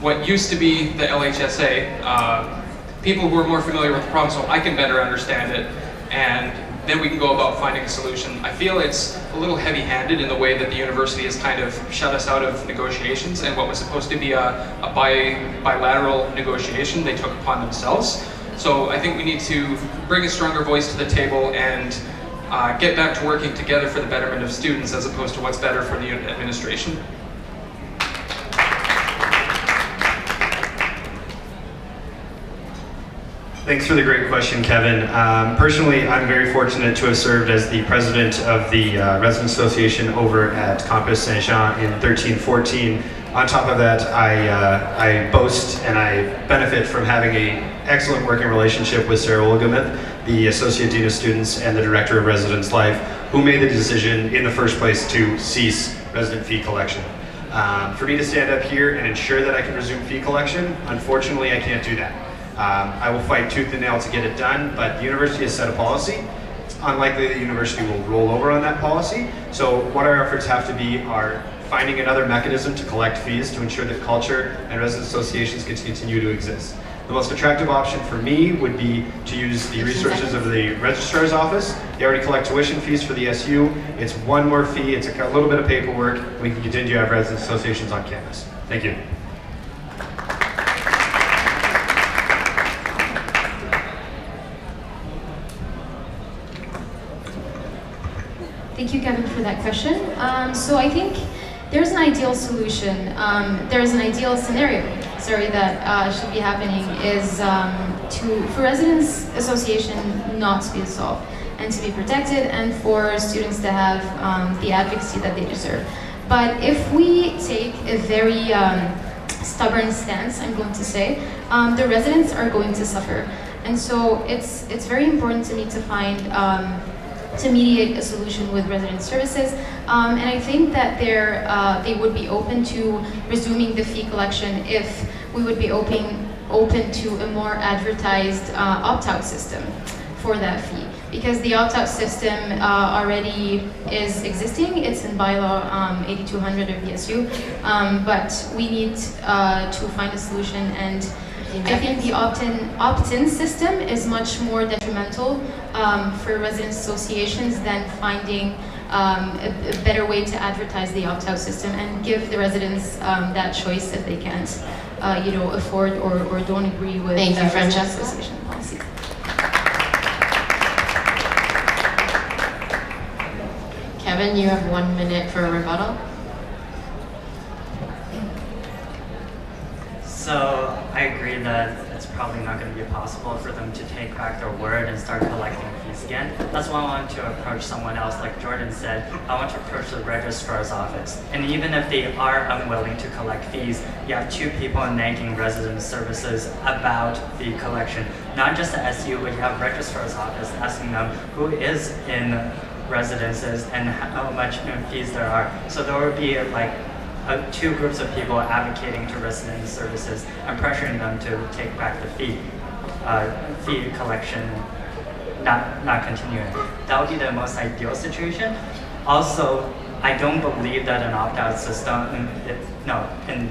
what used to be the LHSA, people who are more familiar with the problem so I can better understand it, and then we can go about finding a solution. I feel it's a little heavy-handed in the way that the university has kind of shut us out of negotiations, and what was supposed to be a bilateral negotiation they took upon themselves. So I think we need to bring a stronger voice to the table and get back to working together for the betterment of students as opposed to what's better for the administration. Thanks for the great question, Kevin. Personally, I'm very fortunate to have served as the president of the Resident Association over at Campus Saint-Jean in 13-14. On top of that, I boast and I benefit from having an excellent working relationship with Sarah Olgamith, the Associate Dean of Students and the Director of Residence Life, who made the decision in the first place to cease resident fee collection. For me to stand up here and ensure that I can resume fee collection, unfortunately I can't do that. I will fight tooth and nail to get it done, but the university has set a policy. It's unlikely the university will roll over on that policy. So what our efforts have to be are finding another mechanism to collect fees to ensure that culture and resident associations can continue to exist. The most attractive option for me would be to use the resources of the registrar's office. They already collect tuition fees for the SU. It's one more fee, it's a little bit of paperwork. We can continue to have resident associations on campus. Thank you. Thank you, Kevin, for that question. So I think there's an ideal solution. There's an ideal scenario, that should be happening is for residents association not to be dissolved and to be protected, and for students to have the advocacy that they deserve. But if we take a very stubborn stance, I'm going to say, the residents are going to suffer. And so it's very important to me to find, to mediate a solution with resident services. And I think that they would be open to resuming the fee collection if we would be open to a more advertised opt-out system for that fee. Because the opt-out system already is existing. It's in bylaw 8200 of the SU, but we need to find a solution, and I think the opt-in system is much more detrimental for resident associations than finding a better way to advertise the opt-out system and give the residents that choice if they can't, afford or don't agree with the resident association policy. Kevin, you have 1 minute for a rebuttal. So I agree that it's probably not going to be possible for them to take back their word and start collecting fees again. That's why I want to approach someone else, like Jordan said. I want to approach the registrar's office. And even if they are unwilling to collect fees, you have two people nagging resident services about fee collection. Not just the SU, but you have registrar's office asking them who is in residences and how much fees there are. So there will be like two groups of people advocating to resident services and pressuring them to take back the fee collection, not continuing. That would be the most ideal situation. Also, I don't believe that an opt-out system, an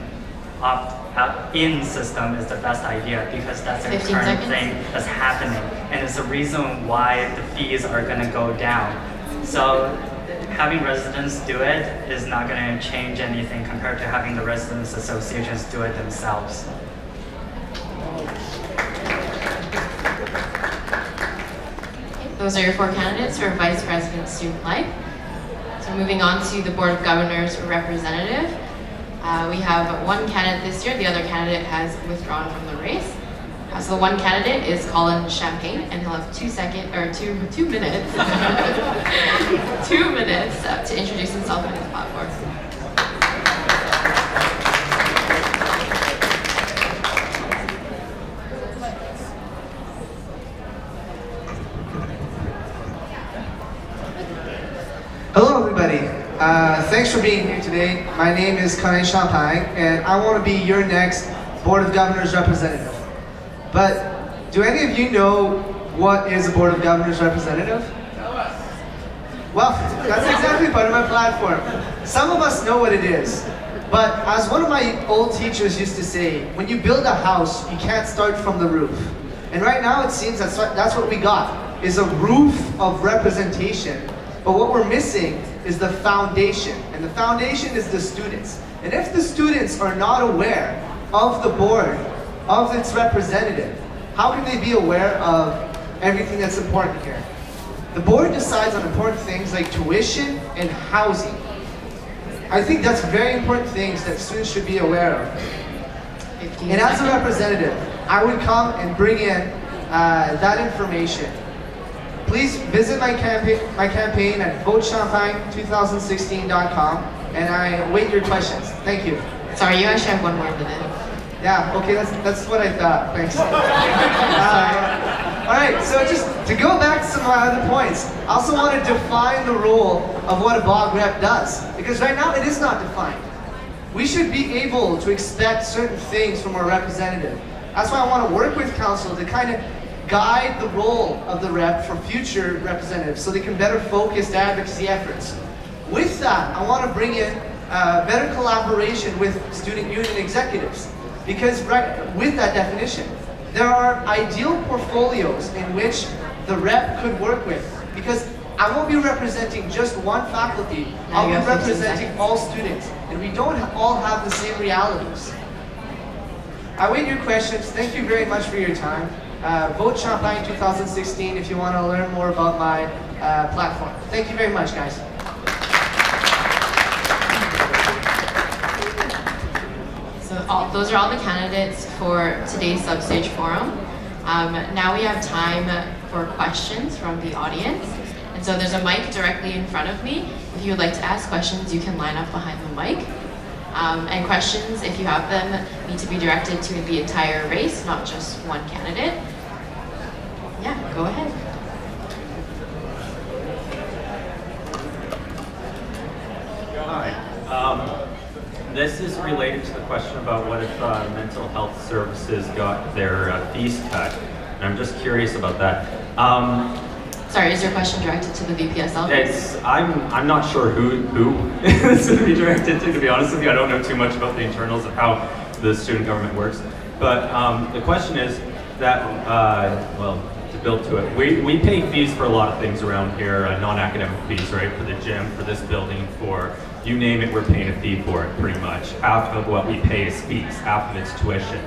opt-in system is the best idea, because that's a current thing that's happening, and it's the reason why the fees are going to go down. So having residents do it is not going to change anything compared to having the residents associations do it themselves. Those are your 4 candidates for Vice President Student Life. So moving on to the Board of Governors representative. We have 1 candidate this year. The other candidate has withdrawn from the race. So the 1 candidate is Colin Champagne, and he'll have 2 minutes, 2 minutes to introduce himself and his platform. Hello everybody, thanks for being here today. My name is Colin Champagne, and I want to be your next Board of Governors representative. But do any of you know what is a Board of Governors representative? Well, that's exactly part of my platform. Some of us know what it is, but as one of my old teachers used to say, when you build a house, you can't start from the roof. And right now it seems that's what we got, is a roof of representation. But what we're missing is the foundation, and the foundation is the students. And if the students are not aware of the board, of its representative, how can they be aware of everything that's important here? The board decides on important things like tuition and housing. I think that's very important things that students should be aware of. And as a representative, I would come and bring in that information. Please visit my campaign at votechampagne2016.com, and I await your questions. Thank you. Sorry, you actually have 1 more minute. Yeah, okay, that's what I thought. Thanks. All right, so just to go back to some of my other points, I also want to define the role of what a BOG rep does, because right now it is not defined. We should be able to expect certain things from our representative. That's why I want to work with council to kind of guide the role of the rep for future representatives so they can better focus their advocacy efforts. With that, I want to bring in better collaboration with student union executives, because with that definition, there are ideal portfolios in which the rep could work with, because I won't be representing just one faculty, I'll be representing all students, and we don't all have the same realities. I await your questions. Thank you very much for your time. Vote Champagne 2016 if you want to learn more about my platform. Thank you very much, guys. those are all the candidates for today's SUBStage forum. Now we have time for questions from the audience. And so there's a mic directly in front of me. If you would like to ask questions, you can line up behind the mic. And questions, if you have them, need to be directed to the entire race, not just one candidate. Yeah, go ahead. Hi. This is related to the question about what if mental health services got their fees cut. And I'm just curious about that. Sorry, is your question directed to the VPSL? I'm not sure who this would be directed to be honest with you. I don't know too much about the internals of how the student government works. But the question is that, well, to build to it, we pay fees for a lot of things around here, non-academic fees, right? For the gym, for this building, for you name it, we're paying a fee for it pretty much. Half of what we pay is fees, half of it's tuition.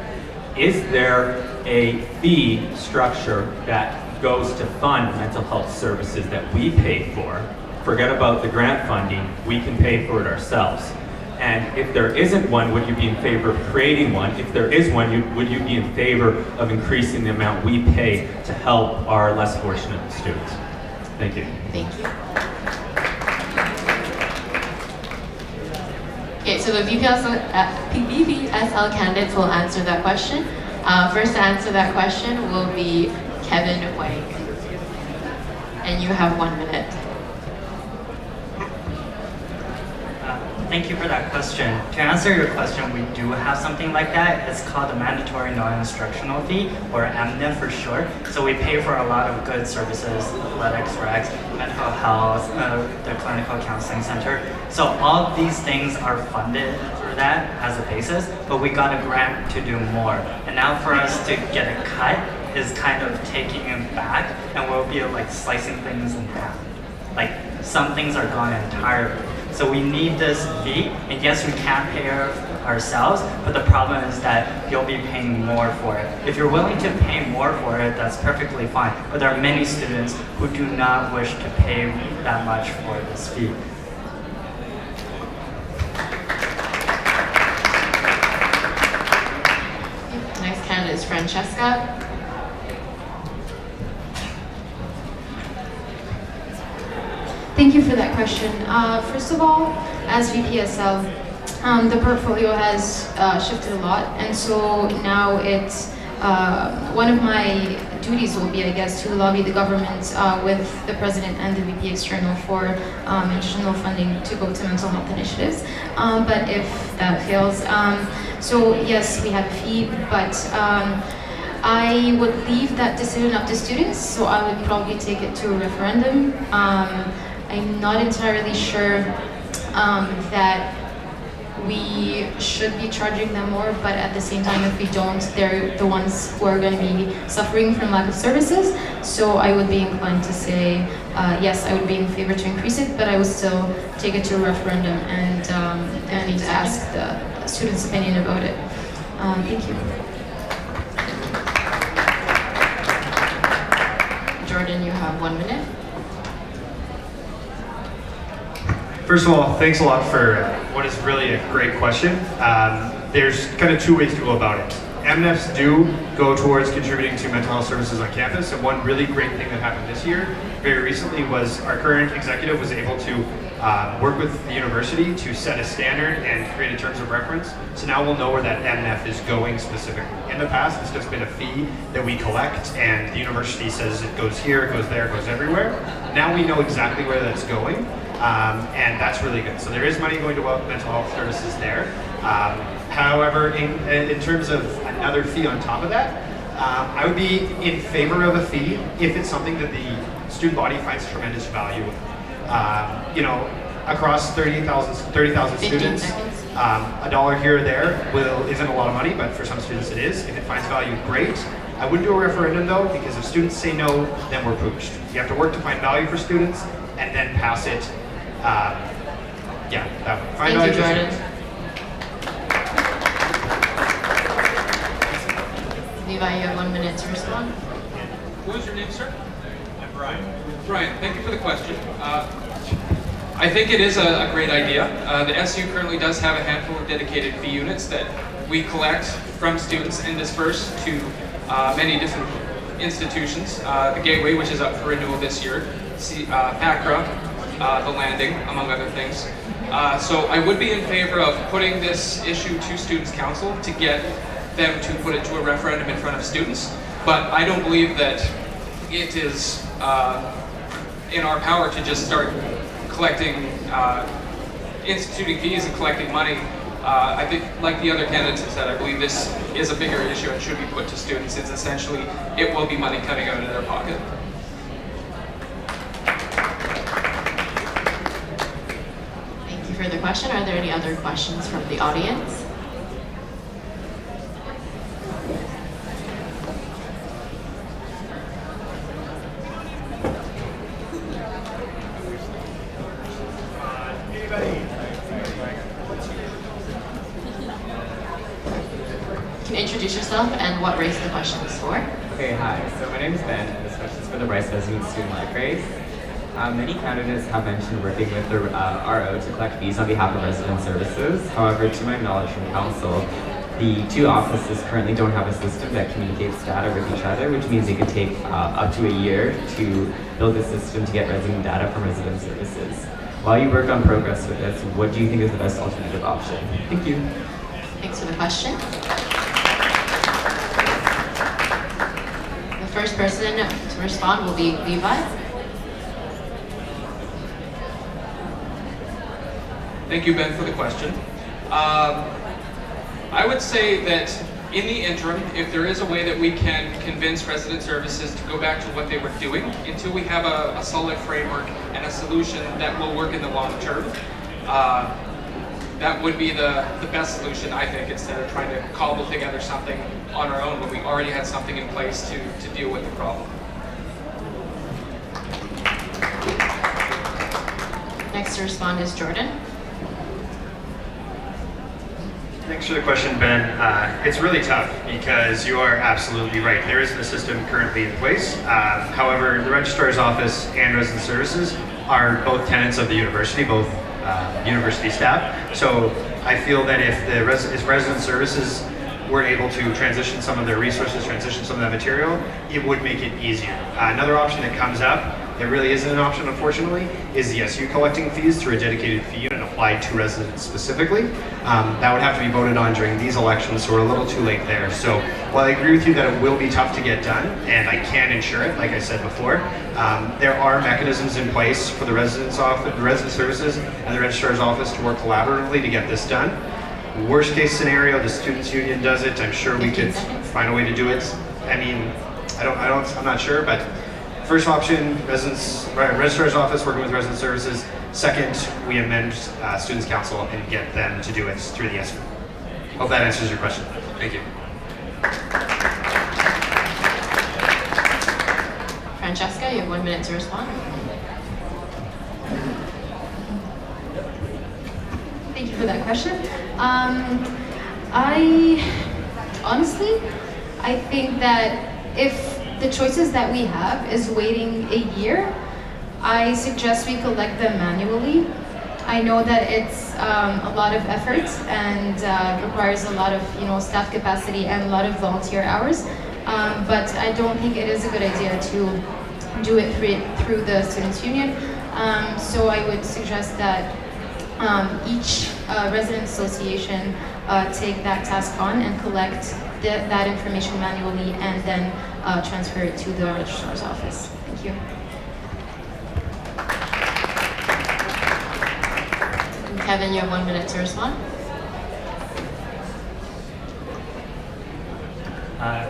Is there a fee structure that goes to fund mental health services that we pay for? Forget about the grant funding, we can pay for it ourselves. And if there isn't one, would you be in favor of creating one? If there is one, would you be in favor of increasing the amount we pay to help our less fortunate students? Thank you. Thank you. Okay, so the VPSL candidates will answer that question. First to answer that question will be Kevin Wang. And you have 1 minute. Thank you for that question. To answer your question, we do have something like that. It's called the Mandatory Non-Instructional Fee, or MNIF for short. So we pay for a lot of good services, athletics, recs, mental health, the clinical counseling center. So all of these things are funded through that as a basis, but we got a grant to do more. And now for us to get a cut is kind of taking it back, and we'll be like slicing things in half. Like some things are gone entirely. So we need this fee, and yes, we can pay ourselves, but the problem is that you'll be paying more for it. If you're willing to pay more for it, that's perfectly fine. But there are many students who do not wish to pay that much for this fee. Next candidate is Francesca. Thank you for that question. First of all, as VPSL, the portfolio has shifted a lot, and so now it's one of my duties will be, I guess, to lobby the government with the president and the VP external for additional funding to go to mental health initiatives. But if that fails, so yes, we have a fee, but I would leave that decision up to students, so I would probably take it to a referendum. I'm not entirely sure that we should be charging them more, but at the same time, if we don't, they're the ones who are going to be suffering from lack of services. So I would be inclined to say, yes, I would be in favor to increase it, but I would still take it to a referendum, and I need to ask the students' opinion about it. Thank you. Jordan, you have 1 minute. First of all, thanks a lot for what is really a great question. There's kind of two ways to go about it. MNFs do go towards contributing to mental health services on campus, and one really great thing that happened this year, very recently, was our current executive was able to work with the university to set a standard and create a terms of reference. So now we'll know where that MNF is going specifically. In the past, it's just been a fee that we collect, and the university says it goes here, it goes there, it goes everywhere. Now we know exactly where that's going. And that's really good. So there is money going to mental health services there. However, in terms of another fee on top of that, I would be in favor of a fee if it's something that the student body finds tremendous value in. You know, across 30,000 students, $1 here or there isn't a lot of money, but for some students it is. If it finds value, great. I wouldn't do a referendum though, because if students say no, then we're pooched. You have to work to find value for students and then pass it. Yeah, that one. Find Thank you, value Jordan. for Levi, you have 1 minute to respond. What was your name, sir? I'm Brian. Brian, thank you for the question. I think it is a great idea. The SU currently does have a handful of dedicated fee units that we collect from students and disperse to many different institutions. The Gateway, which is up for renewal this year, PACRA, the Landing, among other things. So I would be in favor of putting this issue to Students' Council to get them to put it to a referendum in front of students. But I don't believe that it is in our power to just start collecting, instituting fees and collecting money. I think, like the other candidates have said, I believe this is a bigger issue and should be put to students. It's essentially, it will be money coming out of their pocket. Thank you for the question. Are there any other questions from the audience? Can you introduce yourself and what race the question is for? Okay, hi. So my name is Ben, and this question is for the Vice President Student Life race. Many candidates have mentioned working with the RO to collect fees on behalf of resident services. However, to my knowledge from council, the two offices currently don't have a system that communicates data with each other, which means it could take up to a year to build a system to get resident data from resident services. While you work on progress with this, what do you think is the best alternative option? Thank you. Thanks for the question. The first person to respond will be Levi. Thank you, Ben, for the question. I would say that in the interim, if there is a way that we can convince resident services to go back to what they were doing until we have a solid framework and a solution that will work in the long term, that would be the best solution, I think, instead of trying to cobble together something on our own when we already had something in place to deal with the problem. Next to respond is Jordan. Thanks for the question, Ben. It's really tough because you are absolutely right. There isn't a system currently in place. However, the Registrar's Office and Resident Services are both tenants of the university, both university staff. So I feel that if Resident Services were able to transition some of their resources, transition some of that material, it would make it easier. Another option that comes up, there really isn't an option, unfortunately, is the SU collecting fees through a dedicated fee unit applied to residents specifically. That would have to be voted on during these elections, so we're a little too late there. So while I agree with you that it will be tough to get done, and I can ensure it, like I said before, there are mechanisms in place for the residents' office, the resident services, and the Registrar's Office to work collaboratively to get this done. Worst case scenario, the Students' Union does it. I'm sure we could find a way to do it. I mean, I'm not sure, but first option, Registrar's Office working with Resident Services. Second, we amend Students' Council and get them to do it through the SU. Hope that answers your question. Thank you. Francesca, you have 1 minute to respond. Thank you for that question. I think that if the choices that we have is waiting a year, I suggest we collect them manually. I know that it's a lot of effort and requires a lot of staff capacity and a lot of volunteer hours, but I don't think it is a good idea to do it through the Students' Union. So I would suggest that each resident association take that task on and collect that information manually and then transfer it to the Registrar's Office. Thank you. Kevin, you have 1 minute to respond.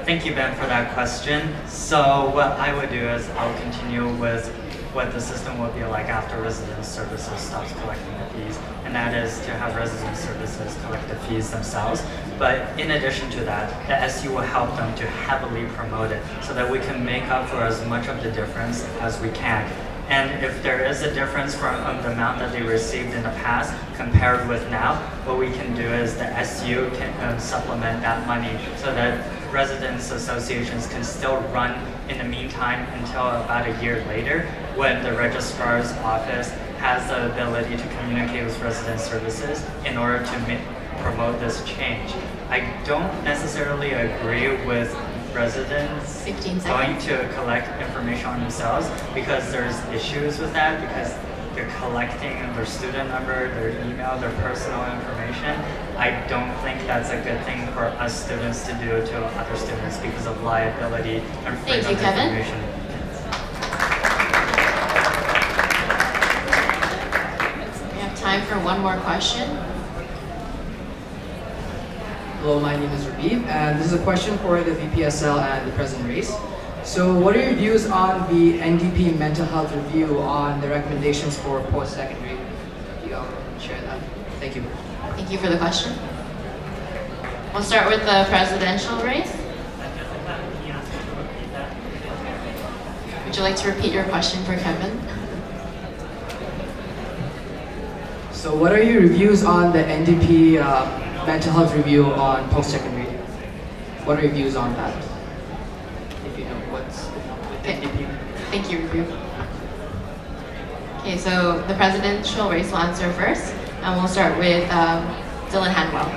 Thank you, Ben, for that question. So what I would do is I'll continue with what the system will be like after resident services stops collecting the fees, and that is to have resident services collect the fees themselves. But in addition to that, the SU will help them to heavily promote it so that we can make up for as much of the difference as we can. And if there is a difference from the amount that they received in the past compared with now, what we can do is the SU can supplement that money so that residents associations can still run in the meantime until about a year later when the Registrar's Office has the ability to communicate with resident services in order to promote this change. I don't necessarily agree with residents 15 going seconds. to collect information on themselves because there's issues with that because they're collecting their student number, their email, their personal information. I don't think that's a good thing for us students to do to other students because of liability and freedom Thank you, of Kevin. information. We have time for one more question. Hello, my name is Rabib, and this is a question for the VPSL and the present race. So what are your views on the NDP mental health review on the recommendations for post-secondary? You all share that. Thank you. Thank you for the question. We'll start with the presidential race. Would you like to repeat your question for Kevin? So what are your reviews on the NDP mental health review on post-secondary? What are your views on that? If you know what's with NDP. Thank you, Review. Okay, so the presidential race will answer first, and we'll start with Dylan Hanwell.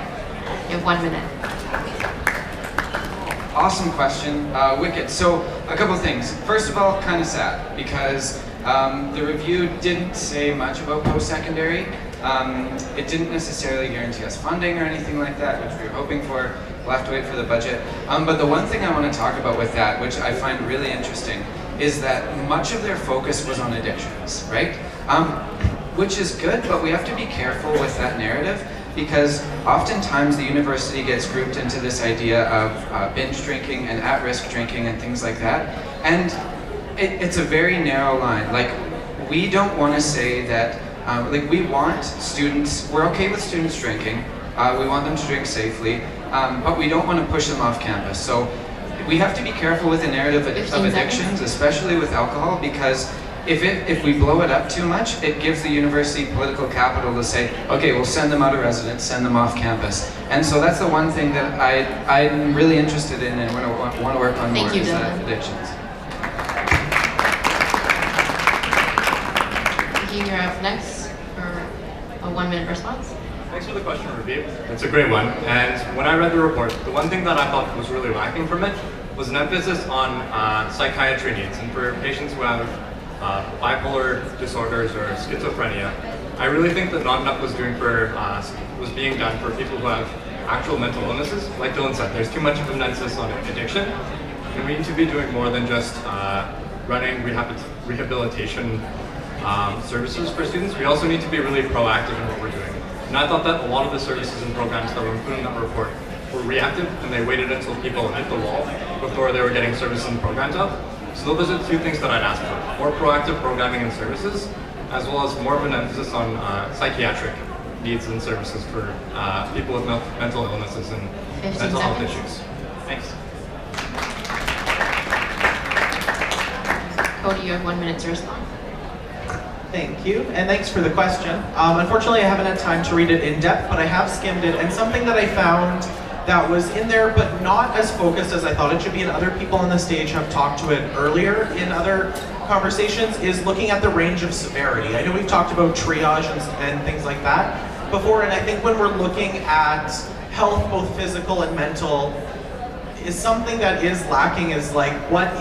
You have 1 minute. Awesome question, Wicked. So a couple things. First of all, kind of sad because the review didn't say much about post-secondary. It didn't necessarily guarantee us funding or anything like that, which we were hoping for. We'll have to wait for the budget. But the one thing I want to talk about with that, which I find really interesting, is that much of their focus was on addictions, right? Which is good, but we have to be careful with that narrative because oftentimes the university gets grouped into this idea of binge drinking and at-risk drinking and things like that. And it's a very narrow line. Like, we don't want to say that we want students, we're okay with students drinking, we want them to drink safely, but we don't want to push them off campus. So we have to be careful with the narrative of addictions, especially with alcohol, because if we blow it up too much, it gives the university political capital to say, okay, we'll send them out of residence, send them off campus. And so that's the one thing that I'm really interested in and want to work on more is addictions. You're up next for a 1 minute response. Thanks for the question, Review. It's a great one. And when I read the report, the one thing that I thought was really lacking from it was an emphasis on psychiatry needs. And for patients who have bipolar disorders or schizophrenia, I really think that not enough was being done for people who have actual mental illnesses. Like Dylan said, there's too much of an emphasis on addiction. And we need to be doing more than just running rehabilitation services for students. We also need to be really proactive in what we're doing. And I thought that a lot of the services and programs that were included in that report were reactive, and they waited until people hit the wall before they were getting services and programs out. So those are the two things that I'd ask for. More proactive programming and services, as well as more of an emphasis on psychiatric needs and services for people with mental illnesses and mental health issues. Thanks. Cody, you have 1 minute to respond. Thank you, and thanks for the question. Unfortunately, I haven't had time to read it in depth, but I have skimmed it, and something that I found that was in there, but not as focused as I thought it should be, and other people on the stage have talked to it earlier in other conversations, is looking at the range of severity. I know we've talked about triage and things like that before, and I think when we're looking at health, both physical and mental, is something that is lacking is like, what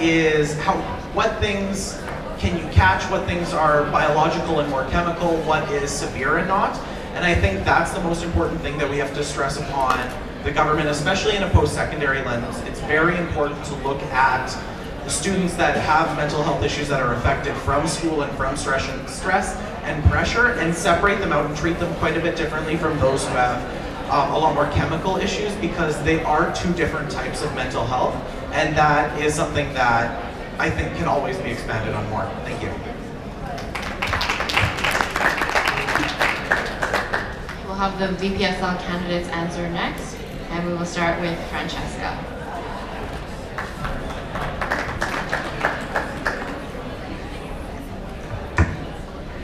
things can you catch, what things are biological and more chemical, what is severe and not. And I think that's the most important thing that we have to stress upon the government, especially in a post-secondary lens. It's very important to look at the students that have mental health issues that are affected from school and from stress and pressure, and separate them out and treat them quite a bit differently from those who have a lot more chemical issues, because they are two different types of mental health, and that is something that I think can always be expanded on more. Thank you. We'll have the VPSL candidates answer next, and we will start with Francesca.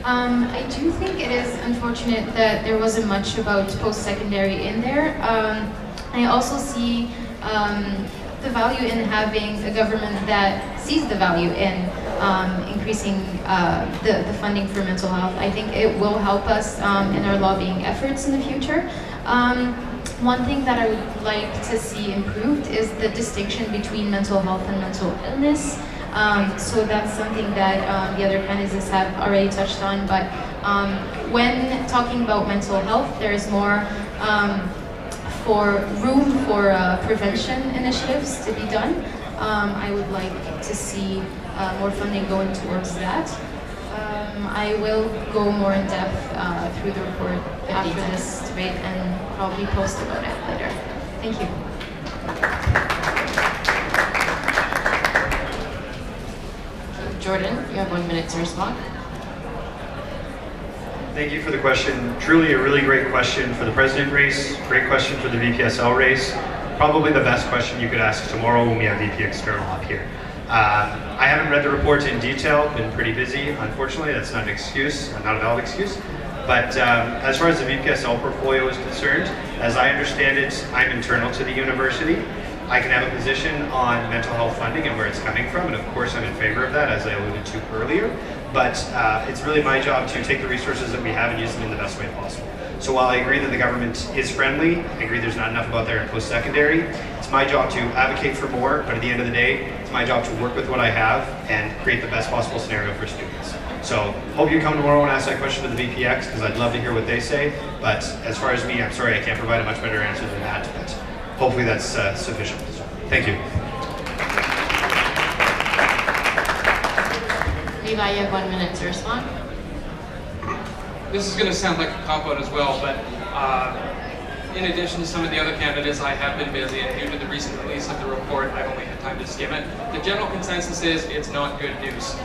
I do think it is unfortunate that there wasn't much about post-secondary in there. I also see the value in having a government that sees the value in increasing the funding for mental health. I think it will help us in our lobbying efforts in the future. One thing that I would like to see improved is the distinction between mental health and mental illness. So that's something that the other candidates have already touched on, but when talking about mental health, there is more room for prevention initiatives to be done. I would like to see more funding going towards that. I will go more in depth through the report after this debate and probably post about it later. Thank you. Jordan, you have 1 minute to respond. Thank you for the question. Truly a really great question for the president race, great question for the VPSL race. Probably the best question you could ask tomorrow when we have VP External up here. I haven't read the report in detail, been pretty busy. Unfortunately, that's not an excuse, not a valid excuse. But as far as the VPSL portfolio is concerned, as I understand it, I'm internal to the university. I can have a position on mental health funding and where it's coming from, and of course I'm in favor of that, as I alluded to earlier. But it's really my job to take the resources that we have and use them in the best way possible. So while I agree that the government is friendly, I agree there's not enough about there in post-secondary, it's my job to advocate for more, but at the end of the day, it's my job to work with what I have and create the best possible scenario for students. So hope you come tomorrow and ask that question to the VPX, because I'd love to hear what they say. But as far as me, I'm sorry I can't provide a much better answer than that, but hopefully that's sufficient. Thank you. Levi, you have 1 minute to respond. This is going to sound like a cop-out as well, but in addition to some of the other candidates, I have been busy, and due to the recent release of the report, I've only had time to skim it. The general consensus is it's not good news.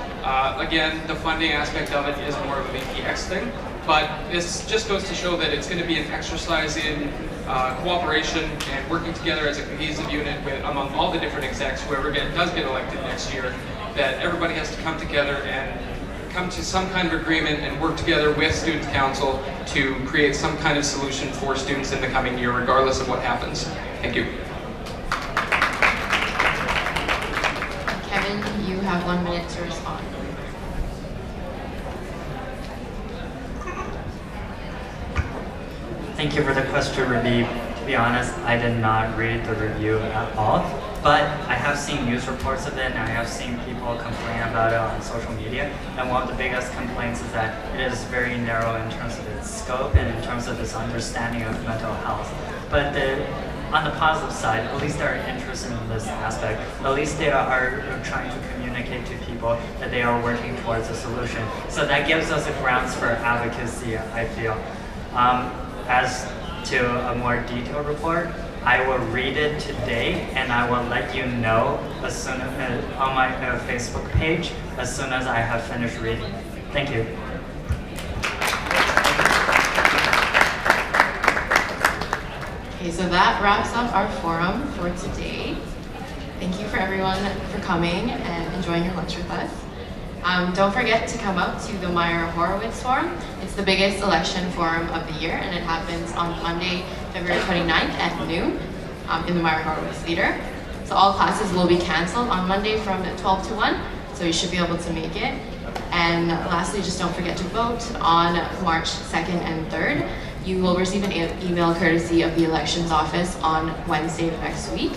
Again, the funding aspect of it is more of a VPX thing, but this just goes to show that it's going to be an exercise in cooperation and working together as a cohesive unit among all the different execs, whoever does get elected next year, that everybody has to come together and come to some kind of agreement and work together with Student Council to create some kind of solution for students in the coming year, regardless of what happens. Thank you. Kevin, you have 1 minute to respond. Thank you for the question, Rabib. To be honest, I did not read the review at all, but I have seen news reports of it and I have seen people complain about it on social media. And one of the biggest complaints is that it is very narrow in terms of its scope and in terms of its understanding of mental health. But on the positive side, at least they are interested in this aspect. At least they are trying to communicate to people that they are working towards a solution. So that gives us a grounds for advocacy, I feel. As to a more detailed report, I will read it today and I will let you know as soon as, on my Facebook page as soon as I have finished reading. Thank you. Okay, so that wraps up our forum for today. Thank you for everyone for coming and enjoying your lunch with us. Don't forget to come out to the Meyer Horowitz Forum. It's the biggest election forum of the year, and it happens on Monday, February 29th at noon in the Meyer Horowitz Theater. So all classes will be canceled on Monday from 12 to 1, so you should be able to make it. And lastly, just don't forget to vote on March 2nd and 3rd. You will receive an email courtesy of the elections office on Wednesday of next week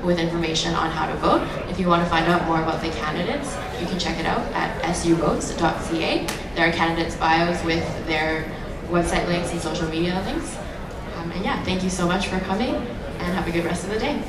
with information on how to vote. If you want to find out more about the candidates, you can check it out at suvotes.ca. There are candidates' bios with their website links and social media links. And yeah, thank you so much for coming and have a good rest of the day.